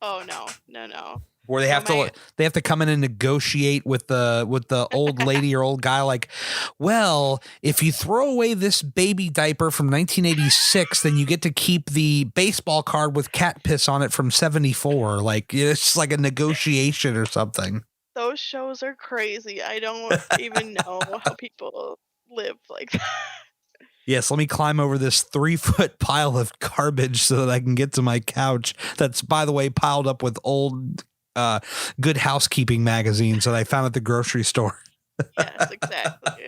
Oh no, no, no, where no. My they have to come in and negotiate with the old lady or old guy like, well, if you throw away this baby diaper from 1986, then you get to keep the baseball card with cat piss on it from 74. Like it's like a negotiation or something. those shows are crazy. I don't even know how people live like that. Yes, let me climb over this 3-foot pile of garbage so that I can get to my couch. That's, by the way, piled up with old Good Housekeeping magazines that I found at the grocery store. Yes, exactly.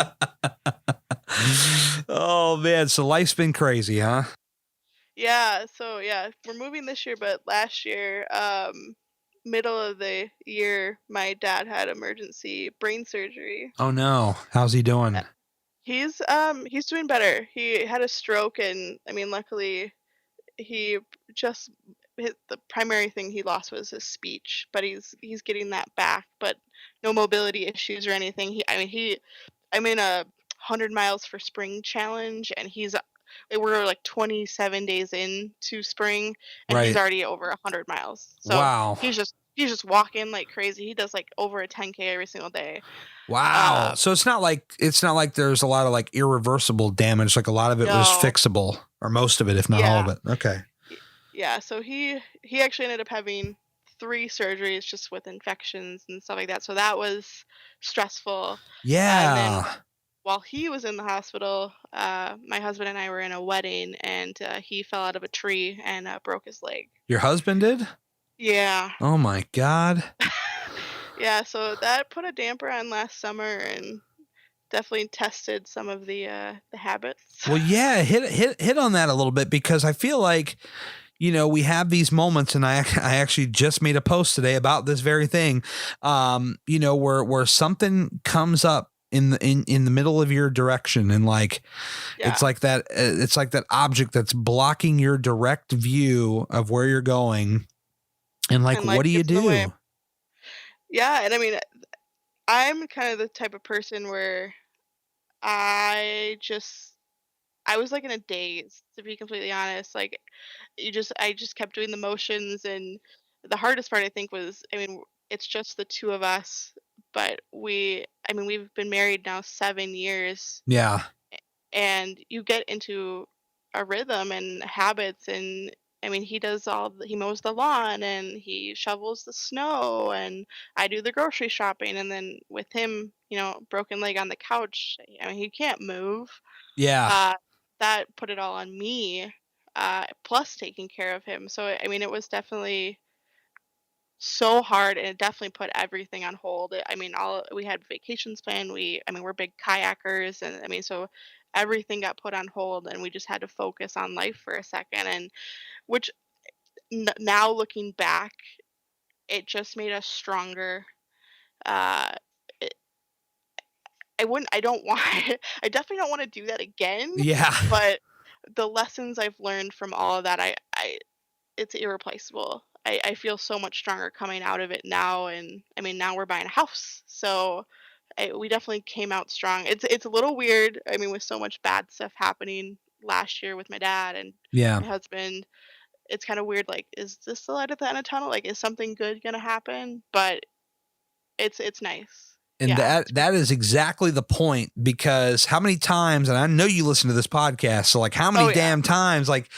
Oh, man. So life's been crazy, huh? Yeah, so yeah, we're moving this year, but last year, middle of the year, my dad had emergency brain surgery. Oh, no. How's he doing? He's doing better. He had a stroke, and I mean, luckily he just the primary thing he lost was his speech, but he's getting that back, but no mobility issues or anything. I'm in a 100 miles for spring challenge, and we're like 27 days into spring, and he's Right. already over 100 miles. So Wow. he's just walking like crazy. He does like over a 10K every single day. Wow. So it's not like there's a lot of like irreversible damage. Like a lot of it was No, fixable, or most of it, if not all of yeah, it. Okay. yeah. So he actually ended up having 3 surgeries just with infections and stuff like that. So that was stressful. And then Yeah. while he was in the hospital, my husband and I were in a wedding, and he fell out of a tree and broke his leg. Your husband did? Yeah, Oh my God. yeah. So that put a damper on last summer and definitely tested some of the habits. Well, yeah, hit on that a little bit because I feel like, we have these moments, and I actually just made a post today about this very thing. Where something comes up in the middle of your direction, and like Yeah, it's like that object that's blocking your direct view of where you're going, and like and life what do you gets in the way. do? Yeah, and I mean, I'm kind of the type of person where I just I was like in a daze, to be completely honest. Like I just kept doing the motions, and the hardest part I think was, I mean, it's just the two of us, but I mean, we've been married now 7 years, Yeah. and you get into a rhythm and habits, and I mean, he mows the lawn and he shovels the snow, and I do the grocery shopping, and then with him, broken leg on the couch, I mean, he can't move. Yeah. uh, that put it all on me, plus taking care of him. So I mean, it was definitely so hard, and it definitely put everything on hold. I mean, all we had vacations planned. I mean, we're big kayakers, and I mean, so everything got put on hold, and we just had to focus on life for a second. And which now looking back, it just made us stronger. Uh, it, I don't want, I definitely don't want to do that again. Yeah. But the lessons I've learned from all of that, it's irreplaceable. I feel so much stronger coming out of it now, and I mean, now we're buying a house, so we definitely came out strong. It's a little weird. I mean, with so much bad stuff happening last year with my dad and Yeah. my husband, it's kind of weird. Like, is this the light at the end of the tunnel? Like, is something good gonna happen? But it's nice. And Yeah, that is exactly the point, because how many times, and I know you listen to this podcast, so like how many oh yeah, damn times, like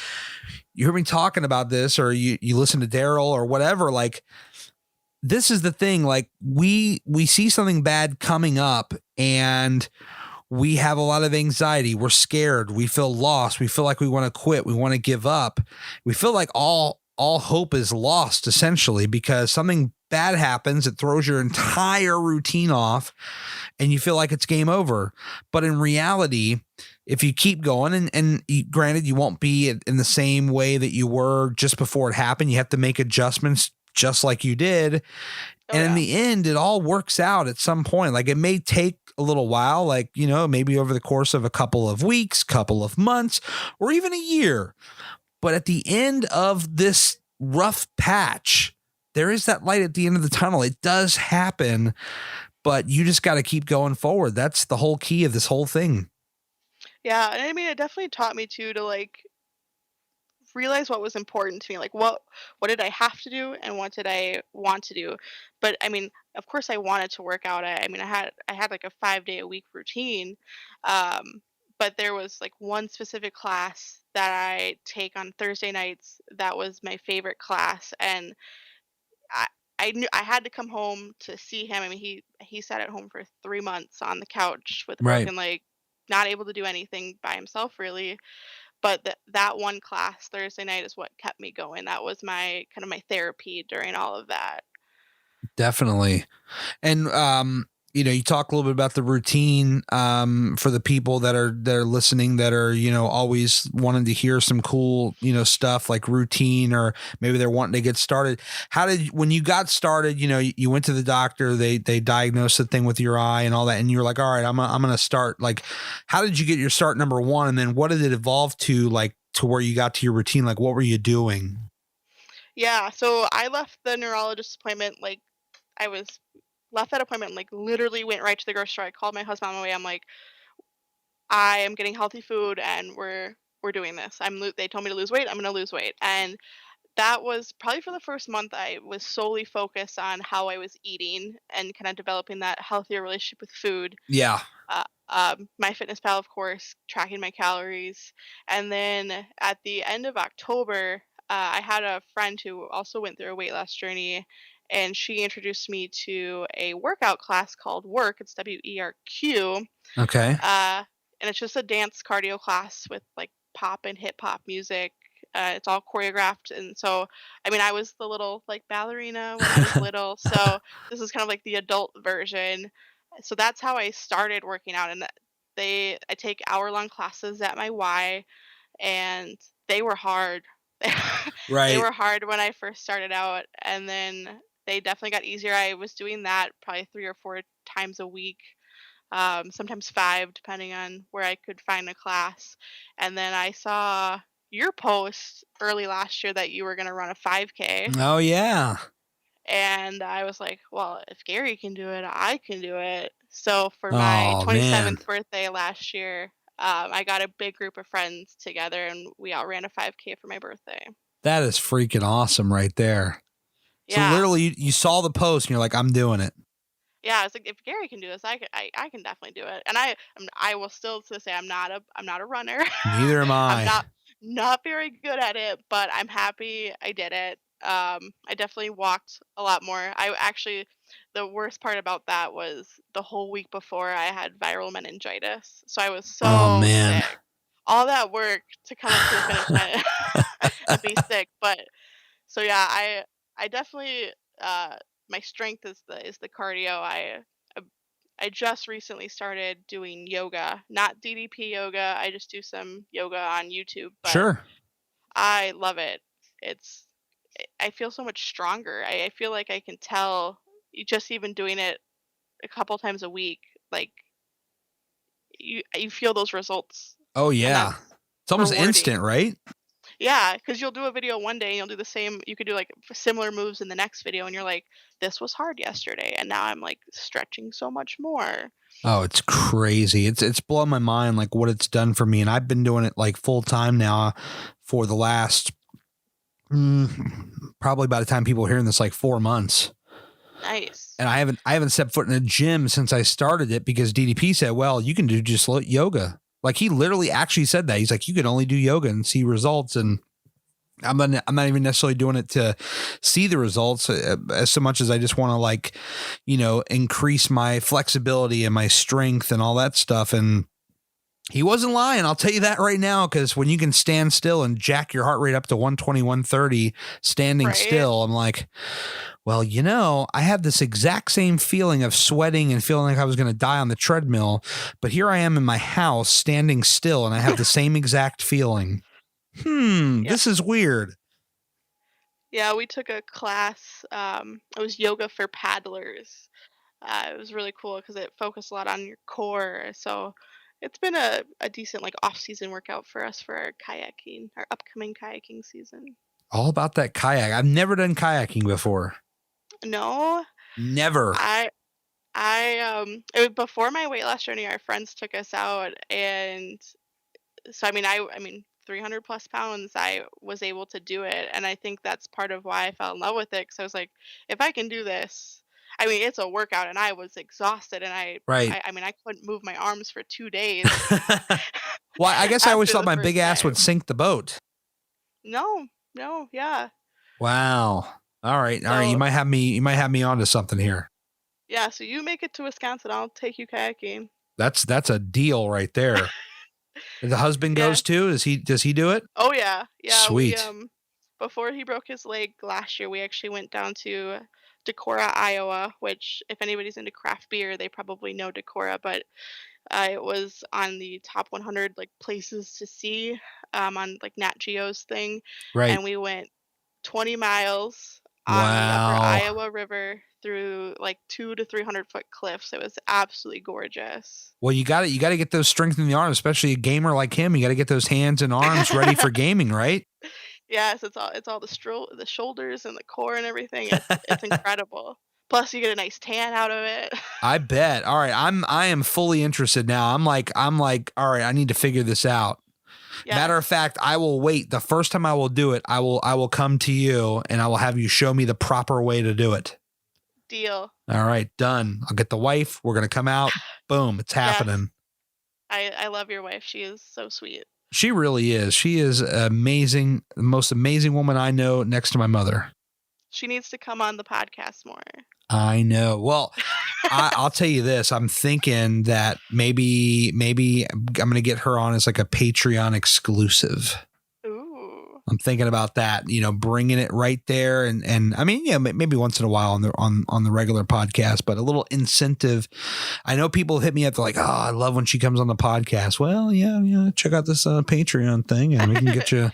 you heard me talking about this, or you listen to Daryl or whatever, like this is the thing, like we see something bad coming up, and we have a lot of anxiety. We're scared. We feel lost. We feel like we want to quit. We want to give up. We feel like all hope is lost essentially because something bad happens, it throws your entire routine off and you feel like it's game over. But in reality, if you keep going, and granted, you won't be in the same way that you were just before it happened. You have to make adjustments just like you did. And in the end, it all works out at some point. Like, it may take a little while, like, you know, maybe over the course of a couple of weeks, couple of months, or even a year. But at the end of this rough patch, there is that light at the end of the tunnel. It does happen, but you just got to keep going forward. That's the whole key of this whole thing. Yeah, and I mean, it definitely taught me too to like realize what was important to me. Like, what did I have to do, and what did I want to do? But I mean, of course, I wanted to work out. I mean, I had like a 5 day a week routine, um, but there was like one specific class that I take on Thursday nights that was my favorite class, and I I knew I had to come home to see him. I mean, he sat at home for 3 months on the couch with a Right. broken leg, not able to do anything by himself really. But that one class Thursday night is what kept me going. That was my kind of my therapy during all of that. Definitely. And you know, you talk a little bit about the routine for the people that are listening, that are, you know, always wanting to hear some cool, you know, stuff like routine, or maybe they're wanting to get started. How did, when you got started, you know, you went to the doctor, they diagnosed the thing with your eye and all that, and you're like, all right, I'm going to start. Like, how did you get your start, number one? And then what did it evolve to, like, to where you got to your routine? Like, what were you doing? Yeah, so I left the neurologist appointment like I was left that appointment, like literally went right to the grocery store. I called my husband on the way. I'm like, I am getting healthy food and we're doing this. They told me to lose weight. I'm going to lose weight. And that was probably for the first month I was solely focused on how I was eating and kind of developing that healthier relationship with food. Yeah. MyFitnessPal, of course, tracking my calories. And then at the end of October, I had a friend who also went through a weight loss journey, and she introduced me to a workout class called Work. It's WERQ. Okay. And it's just a dance cardio class with like pop and hip hop music. It's all choreographed. And so, I mean, I was the little like ballerina when I was little. So this is kind of like the adult version. So that's how I started working out. And I take hour-long classes at my Y, and they were hard. They Right. were hard when I first started out, and then they definitely got easier. I was doing that probably 3 or 4 times a week, sometimes five, depending on where I could find a class. And then I saw your post early last year that you were going to run a 5K. Oh, yeah. And I was like, well, if Gary can do it, I can do it. So for my Oh, man. 27th birthday last year, I got a big group of friends together and we all ran a 5K for my birthday. That is freaking awesome right there. So Yeah. literally you saw the post and you're like, I'm doing it. Yeah, it's like if Gary can do this, I can definitely do it. And I will still to say I'm not a runner. Neither am I'm I. not very good at it, but I'm happy I did it. I definitely walked a lot more. I actually the worst part about that was the whole week before I had viral meningitis. So I was Oh, so man. sick. All that work to come up to the finish line and be sick. But so yeah, I definitely my strength is the cardio. I just recently started doing yoga, not DDP yoga. I just do some yoga on YouTube, but Sure. I love it. It's I feel so much stronger. I feel like I can tell just even doing it a couple times a week, like you feel those results, Oh, and yeah. that's It's almost rewarding. instant, right? Yeah, because you'll do a video one day and you'll do the same. You could do like similar moves in the next video, and you're like, "This was hard yesterday, and now I'm like stretching so much more." Oh, it's crazy. It's blown my mind, like what it's done for me. And I've been doing it like full time now for the last probably by the time people are hearing this, like 4 months. Nice. And I haven't stepped foot in a gym since I started it, because DDP said, well, you can do just yoga. Like, he literally actually said that. He's like, you can only do yoga and see results. And I'm not even necessarily doing it to see the results as so much as I just want to, like, you know, increase my flexibility and my strength and all that stuff. And He wasn't lying. I'll tell you that right now, because when you can stand still and jack your heart rate up to 120, 130 standing Right? still, I'm like, well, I had this exact same feeling of sweating and feeling like I was going to die on the treadmill, but here I am in my house standing still and I have the same exact feeling. Yeah. This is weird. Yeah, we took a class. It was yoga for paddlers. It was really cool because it focused a lot on your core. So it's been a decent like off-season workout for us for our upcoming kayaking season. All about that kayak. I've never done kayaking before. No, Never. it was before my weight loss journey. Our friends took us out, and so I mean 300 plus pounds. I was able to do it, and I think that's part of why I fell in love with it. Because I was like, if I can do this, I mean, it's a workout, and I was exhausted, and Right. I mean, I couldn't move my arms for 2 days Well, I guess I always after thought the my first big ass would day. sink the boat. No, no, yeah. Wow. All right. You So might have me onto something here. yeah, so you make it to Wisconsin, I'll take you kayaking. That's a deal right there. The husband Yeah. goes too? Does he do it? Oh yeah, yeah. We Sweet. before he broke his leg last year, we actually went down to Decorah, Iowa, which if anybody's into craft beer, they probably know Decorah, but it was on the top 100 like places to see on like Nat Geo's thing, Right. and we went 20 miles on the upper Wow. Iowa River through like 200 to 300 foot cliffs. It was absolutely gorgeous. Well, you got to get those strength in the arms, especially a gamer like him. You got to get those hands and arms ready for gaming, right? Yes, it's all the shoulders and the core and everything. It's incredible. Plus, you get a nice tan out of it. I bet. All right, I am fully interested now. I'm like, all right, I need to figure this out. Matter of Yes, fact, I will wait. The first time I will do it, I will come to you and I will have you show me the proper way to do it. deal. All right, done. I'll get the wife. We're gonna come out. Boom, it's Yes, happening. I love your wife. She is so sweet. She really is. She is amazing, the most amazing woman I know next to my mother. She needs to come on the podcast more. I know. Well, I'll tell you this. I'm thinking that maybe I'm going to get her on as like a Patreon exclusive. Ooh. I'm thinking about that, bringing it right there. And I mean, maybe once in a while on the regular podcast, but a little incentive. I know people have hit me up. They're like, oh, I love when she comes on the podcast. Well, yeah. Check out this Patreon thing and we can get you.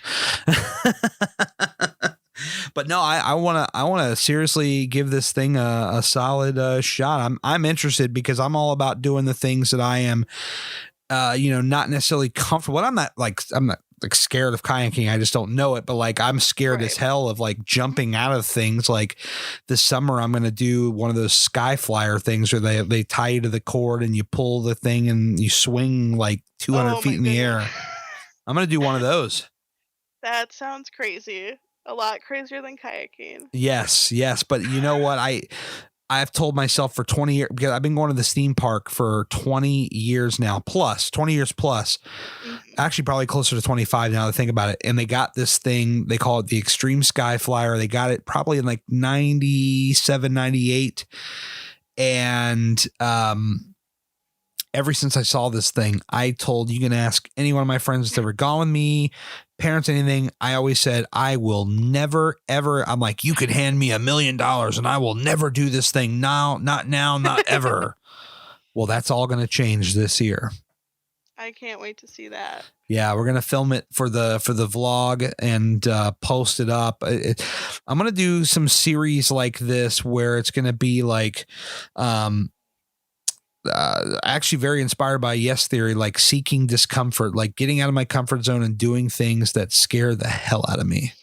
But no, I want to seriously give this thing a solid shot. I'm interested because I'm all about doing the things that I am, not necessarily comfortable. I'm not like scared of kayaking. I just don't know it. But like, I'm scared as Right. hell of like jumping out of things. Like this summer, I'm going to do one of those sky flyer things where they tie you to the cord and you pull the thing and you swing like 200 Oh feet my in the goodness. air. I'm going to do one of those. That sounds crazy. A lot crazier than kayaking. Yes. But you know what? I've told myself for 20 years, because I've been going to this theme park for 20 years now, 20 years plus, Mhm. actually probably closer to 25 now to think about it. And they got this thing, they call it the Extreme Sky Flyer. They got it probably in like 97, 98. And, ever since I saw this thing, I told, you can ask any one of my friends that's ever gone with me, parents, anything. I always said, I will never, ever. I'm like, you could hand me $1 million and I will never do this thing. No, not now, not ever. Well, that's all going to change this year. I can't wait to see that. Yeah, we're gonna film it for the vlog and post it up. I'm gonna do some series like this where it's gonna be like, actually very inspired by Yes Theory, like seeking discomfort, like getting out of my comfort zone and doing things that scare the hell out of me.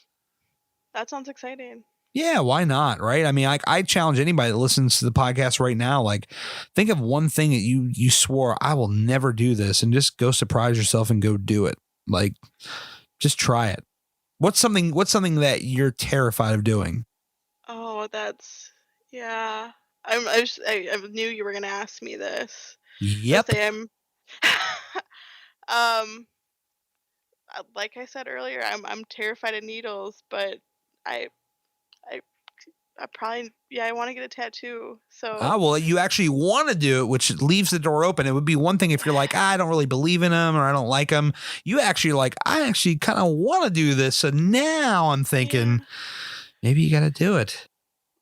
That sounds exciting. Yeah, why not? Right? I mean, I challenge anybody that listens to the podcast right now. Like, think of one thing that you swore, I will never do this, and just go surprise yourself and go do it. Like, just try it. What's something that you're terrified of doing? Oh, yeah. I knew you were gonna ask me this. Let's Yep. say um, like I said earlier, I'm terrified of needles, but I I I want to get a tattoo. So Ah, well, you actually want to do it, which leaves the door open. It would be one thing if you're like, I don't really believe in him or I don't like him. You actually like, I actually kind of want to do this. So now I'm yeah, thinking maybe you got to do it.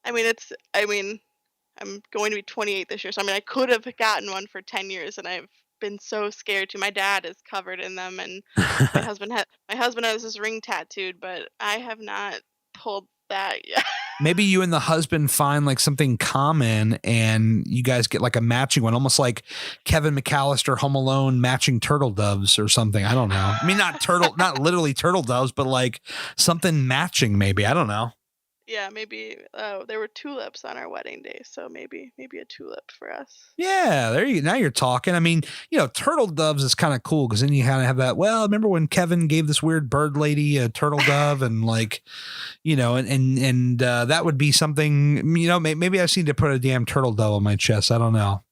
I mean, I'm going to be 28 this year, so I mean, I could have gotten one for 10 years, and I've been so scared to. My dad is covered in them, and my husband has his ring tattooed, but I have not pulled that yet. Maybe you and the husband find like something common and you guys get like a matching one, almost like Kevin McAllister Home Alone matching turtle doves or something. I don't know. I mean, not literally turtle doves, but like something matching maybe. I don't know. Yeah, maybe there were tulips on our wedding day, so maybe a tulip for us. Yeah, now you're talking. I mean, turtle doves is kind of cool because then you kind of have that. Well, remember when Kevin gave this weird bird lady a turtle dove, and like, that would be something. Maybe I just need to put a damn turtle dove on my chest. I don't know.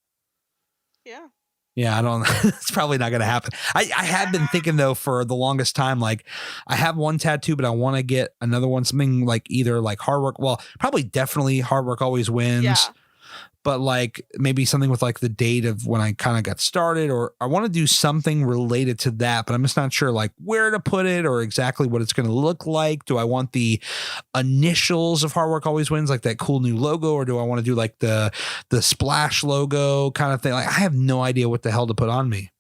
Yeah. Yeah, I don't. It's probably not going to happen. I have been thinking though for the longest time, like I have one tattoo, but I want to get another one. Something like either like hard work. Well, probably definitely hard work always wins. Yeah. But like maybe something with like the date of when I kind of got started, or I want to do something related to that, but I'm just not sure like where to put it or exactly what it's going to look like. Do I want the initials of Hard Work Always Wins, like that cool new logo, or do I want to do like the splash logo kind of thing? Like I have no idea what the hell to put on me.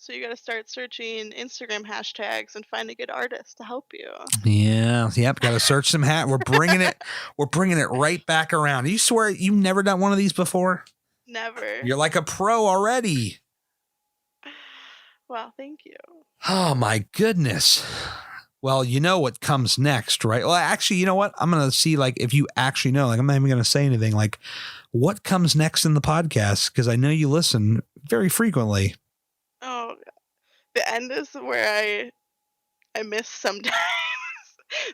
So you got to start searching Instagram hashtags and find a good artist to help you. Yeah. Yep. Got to search some hat. We're bringing it. We're bringing it right back around. You swear you've never done one of these before? Never. You're like a pro already. Well, thank you. Oh my goodness. Well, you know what comes next, right? Well, actually, you know what? I'm going to see like if you actually know, like I'm not even going to say anything like what comes next in the podcast. Cause I know you listen very frequently. Oh, the end is where I miss sometimes.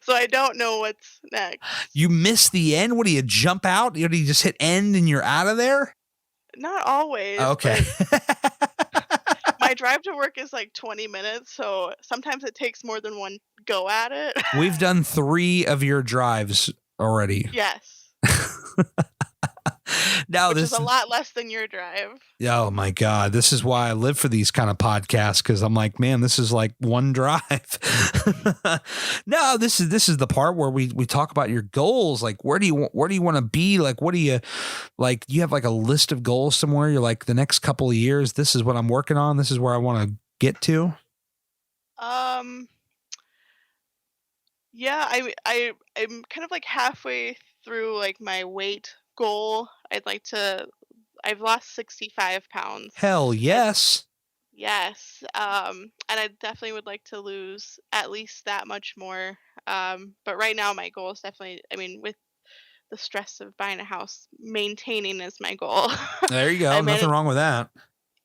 So I don't know what's next. You miss the end? What do you jump out? Do you just hit end and you're out of there? Not always. Okay. My drive to work is like 20 minutes, so sometimes it takes more than one go at it. We've done 3 of your drives already. Yes. Now Which this is a lot less than your drive. Oh my God. This is why I live for these kind of podcasts. Cause I'm like, man, this is like one drive. No, this is the part where we talk about your goals. Like, where do you want to be? Like, what do you like? You have like a list of goals somewhere. You're like the next couple of years, this is what I'm working on. This is where I want to get to. Yeah, I'm kind of like halfway through like my weight goal. I've lost 65 pounds. Hell yes. Yes. And I definitely would like to lose at least that much more. But right now my goal is definitely, I mean, with the stress of buying a house, maintaining is my goal. There you go. I Nothing managed, wrong with that.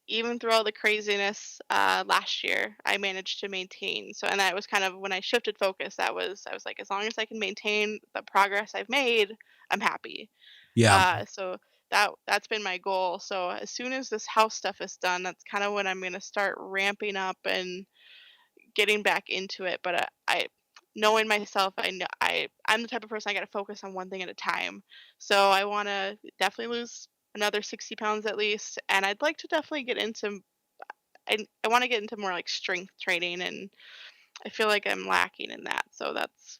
even through all the craziness last year, I managed to maintain. So, and that was kind of when I shifted focus. I was like, as long as I can maintain the progress I've made, I'm happy. Yeah. So that's been my goal. So as soon as this house stuff is done, that's kind of when I'm gonna start ramping up and getting back into it. But knowing myself, I'm the type of person I got to focus on one thing at a time. So I want to definitely lose another 60 pounds at least, and I'd like to definitely get into. I want to get into more like strength training, and I feel like I'm lacking in that. So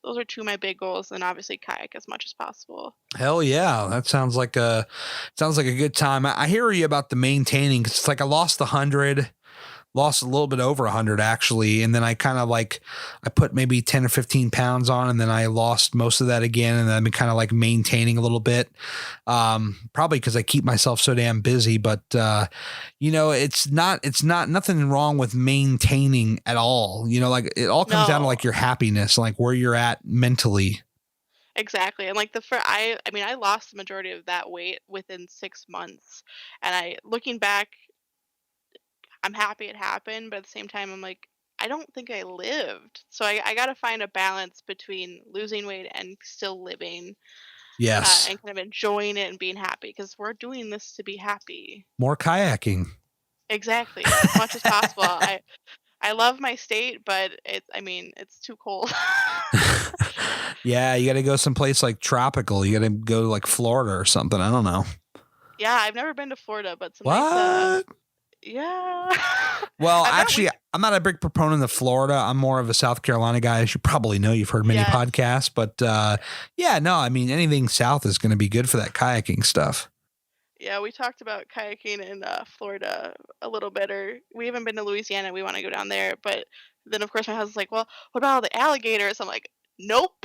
those are 2 of my big goals, and obviously kayak as much as possible. Hell yeah. That sounds like a good time. I hear you about the maintaining. 'Cause it's like I lost 100, lost a little bit over 100 actually. And then I kind of like, I put maybe 10 or 15 pounds on and then I lost most of that again. And then I've been kind of like maintaining a little bit. Probably because I keep myself so damn busy, but it's not nothing wrong with maintaining at all. Like it all comes down to No, like your happiness, like where you're at mentally. exactly. And like I mean, I lost the majority of that weight within 6 months. And looking back, I'm happy it happened, but at the same time, I'm like, I don't think I lived. So I got to find a balance between losing weight and still living, Yes. and kind of enjoying it and being happy because we're doing this to be happy. More kayaking. Exactly, as much as possible. I love my state, but it's too cold. Yeah, you got to go someplace like tropical. You got to go to like Florida or something. I don't know. Yeah, I've never been to Florida, but some nice What? yeah. Well, I've got actually, wish I'm not a big proponent of Florida. I'm more of a South Carolina guy, as you probably know. You've heard many Yes. podcasts, but yeah, no, I mean, anything south is going to be good for that kayaking stuff. Yeah, we talked about kayaking in Florida a little bit, or we haven't been to Louisiana. We want to go down there, but then of course my husband's like, "Well, what about all the alligators?" I'm like, "Nope."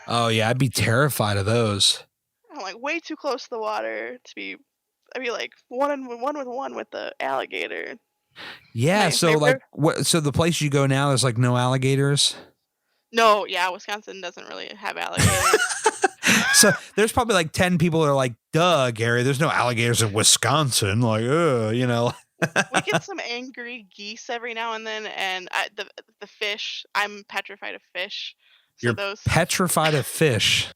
Oh, yeah, I'd be terrified of those. I'm like way too close to the water to be. I'd be like one with the alligator. Yeah, My so like, favorite. what? So the place you go now, there's like no alligators. No, yeah, Wisconsin doesn't really have alligators. So there's probably like 10 people that are like, duh, Gary, there's no alligators in Wisconsin. Like, you know. We get some angry geese every now and then, and the fish. I'm petrified of fish, so You're those petrified of fish.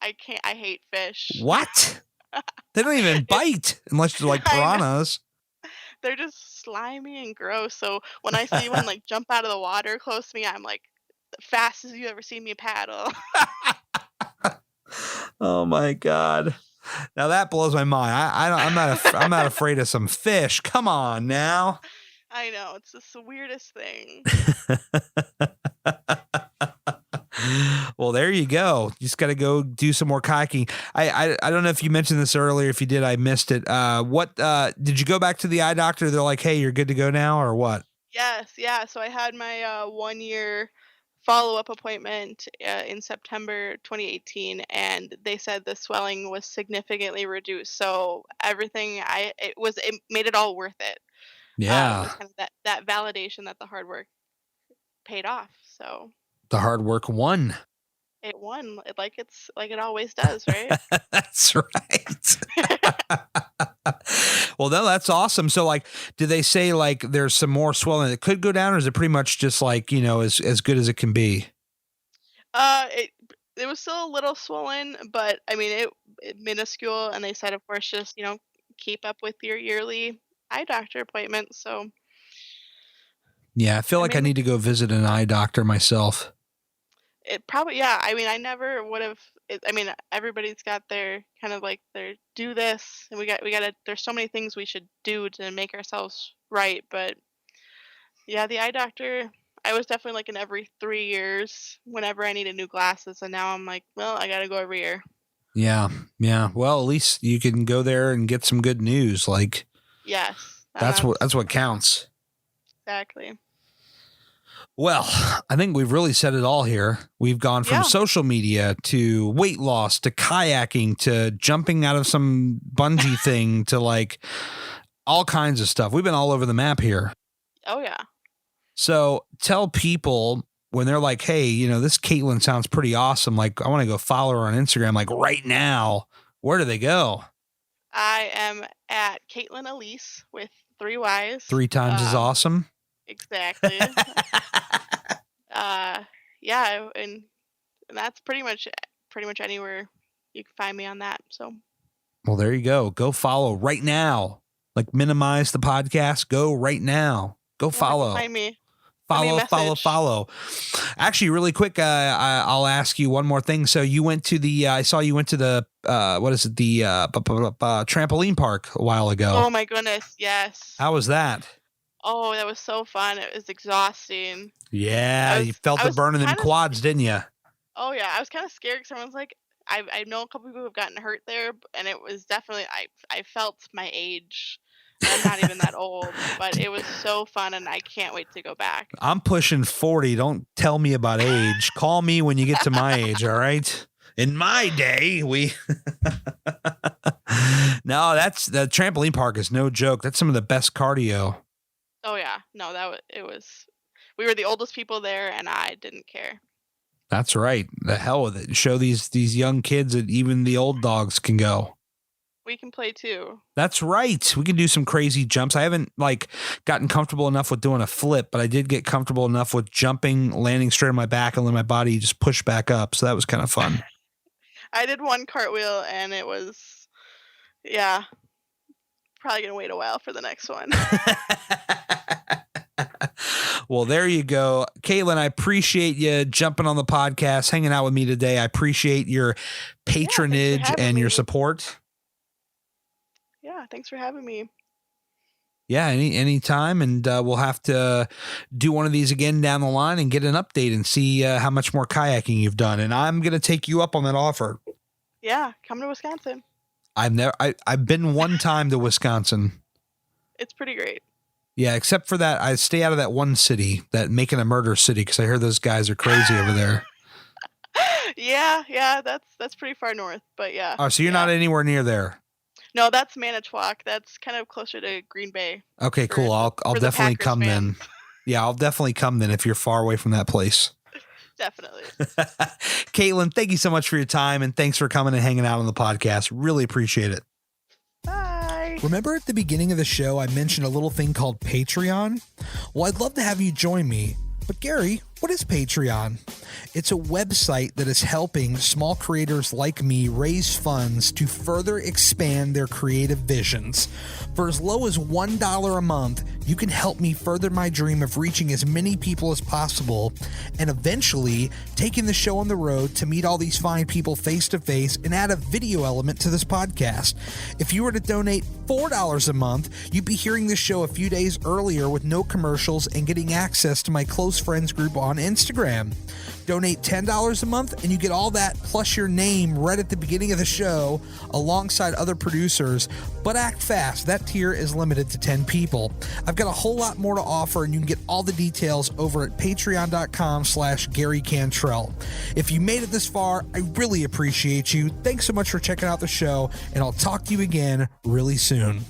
I can't. I hate fish. What? They don't even bite unless they're like I know. piranhas. They're just slimy and gross. So when I see one like jump out of the water close to me, I'm like, the fastest you ever seen me paddle. Oh my God. Now that blows my mind. I'm not afraid of some fish. Come on now. I know, it's just the weirdest thing. Well, there you go. You just got to go do some more kayaking. I don't know if you mentioned this earlier. If you did, I missed it. What did you go back to the eye doctor? They're like, hey, you're good to go now, or what? Yes, yeah. So I had my 1 year follow-up appointment in September 2018, and they said the swelling was significantly reduced. So everything it made it all worth it. Yeah, Just kind of that validation that the hard work paid off. So the hard work won. it won, like it always does, right? That's right. Well, no, that's awesome. So, like, did they say like there's some more swelling that could go down, or is it pretty much just like as good as it can be? It was still a little swollen, but I mean it minuscule, and they said, of course, just keep up with your yearly eye doctor appointment. So Yeah, I feel I like I mean, need to go visit an eye doctor myself. it probably yeah. I mean, I never would have. I mean, everybody's got their kind of like their do this, and we got to. There's so many things we should do to make ourselves right, but yeah, the eye doctor. I was definitely like in every 3 years whenever I needed new glasses, and now I'm like, well, I gotta go every year. Yeah, yeah. Well, at least you can go there and get some good news. Like Yes, and that's what counts. exactly. Well, I think we've really said it all here. We've gone from Yeah. social media to weight loss to kayaking to jumping out of some bungee thing to like all kinds of stuff. We've been all over the map here. Oh yeah. So tell people when they're like, hey, this Kaitlyn sounds pretty awesome. Like, I want to go follow her on Instagram, like right now. Where do they go? I am at Kaitlyn Elise with 3 Ys. 3 times as awesome. Exactly. Yeah, and that's pretty much anywhere you can find me on that. So Well, there you go. Go follow right now. Like minimize the podcast. Go right now. Go yeah, follow. find me. Send me a Follow. Actually, really quick, I'll ask you one more thing. So you went to I saw you went to the, what is it? The trampoline park a while ago. Oh my goodness, yes. How was that? Oh, that was so fun. It was exhausting. Yeah, you felt I the was burn in them kinda quads, didn't you? Oh yeah, I was kind of scared because everyone's like, I know a couple people who've gotten hurt there, and it was definitely I felt my age. And I'm not even that old, but it was so fun, and I can't wait to go back. I'm pushing 40. Don't tell me about age. Call me when you get to my age, all right? In my day, No, the trampoline park is no joke. That's some of the best cardio. Oh yeah, no, it was. We were the oldest people there, and I didn't care. That's right. The hell with it. Show these young kids that even the old dogs can go. We can play too. That's right. We can do some crazy jumps. I haven't gotten comfortable enough with doing a flip, but I did get comfortable enough with jumping, landing straight on my back, and letting my body just push back up. So that was kind of fun. I did one cartwheel, and it was, yeah, probably gonna wait a while for the next one. Well, there you go. Kaitlyn, I appreciate you jumping on the podcast, hanging out with me today. I appreciate your patronage and your support. Yeah, thanks for having me. Yeah, any time, and we'll have to do one of these again down the line and get an update and see how much more kayaking you've done. And I'm going to take you up on that offer. Yeah, come to Wisconsin. I've been one time to Wisconsin. It's pretty great. Yeah, except for that, I stay out of that one city, that Making a Murder city, because I hear those guys are crazy over there. Yeah, that's pretty far north, but yeah. Oh, so you're not anywhere near there? No, that's Manitowoc. That's kind of closer to Green Bay. Okay, cool. I'll definitely come then. Yeah, I'll definitely come then if you're far away from that place. Definitely. Kaitlyn, thank you so much for your time, and thanks for coming and hanging out on the podcast. Really appreciate it. Bye. Remember at the beginning of the show, I mentioned a little thing called Patreon? Well, I'd love to have you join me. But Gary, what is Patreon? It's a website that is helping small creators like me raise funds to further expand their creative visions. For as low as $1 a month, you can help me further my dream of reaching as many people as possible and eventually taking the show on the road to meet all these fine people face to face and add a video element to this podcast. If you were to donate $4 a month, you'd be hearing this show a few days earlier with no commercials and getting access to my close friends group on Instagram. Donate $10 a month and you get all that plus your name right at the beginning of the show alongside other producers, but act fast. That tier is limited to 10 people. I've got a whole lot more to offer and you can get all the details over at patreon.com/Gary Cantrell. If you made it this far, I really appreciate you. Thanks so much for checking out the show, and I'll talk to you again really soon.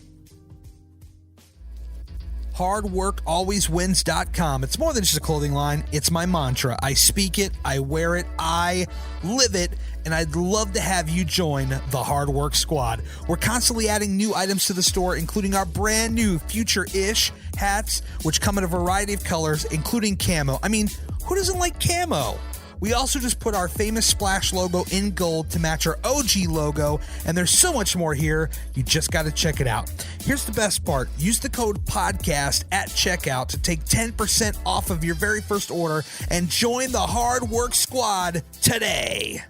hardworkalwayswins.com. It's more than just a clothing line. It's my mantra. I speak it, I wear it, I live it, and I'd love to have you join the Hard Work Squad. We're constantly adding new items to the store, including our brand new Future-ish hats, which come in a variety of colors, including camo. I mean, who doesn't like camo? We also just put our famous Splash logo in gold to match our OG logo, and there's so much more here. You just got to check it out. Here's the best part. Use the code PODCAST at checkout to take 10% off of your very first order and join the Hard Work Squad today.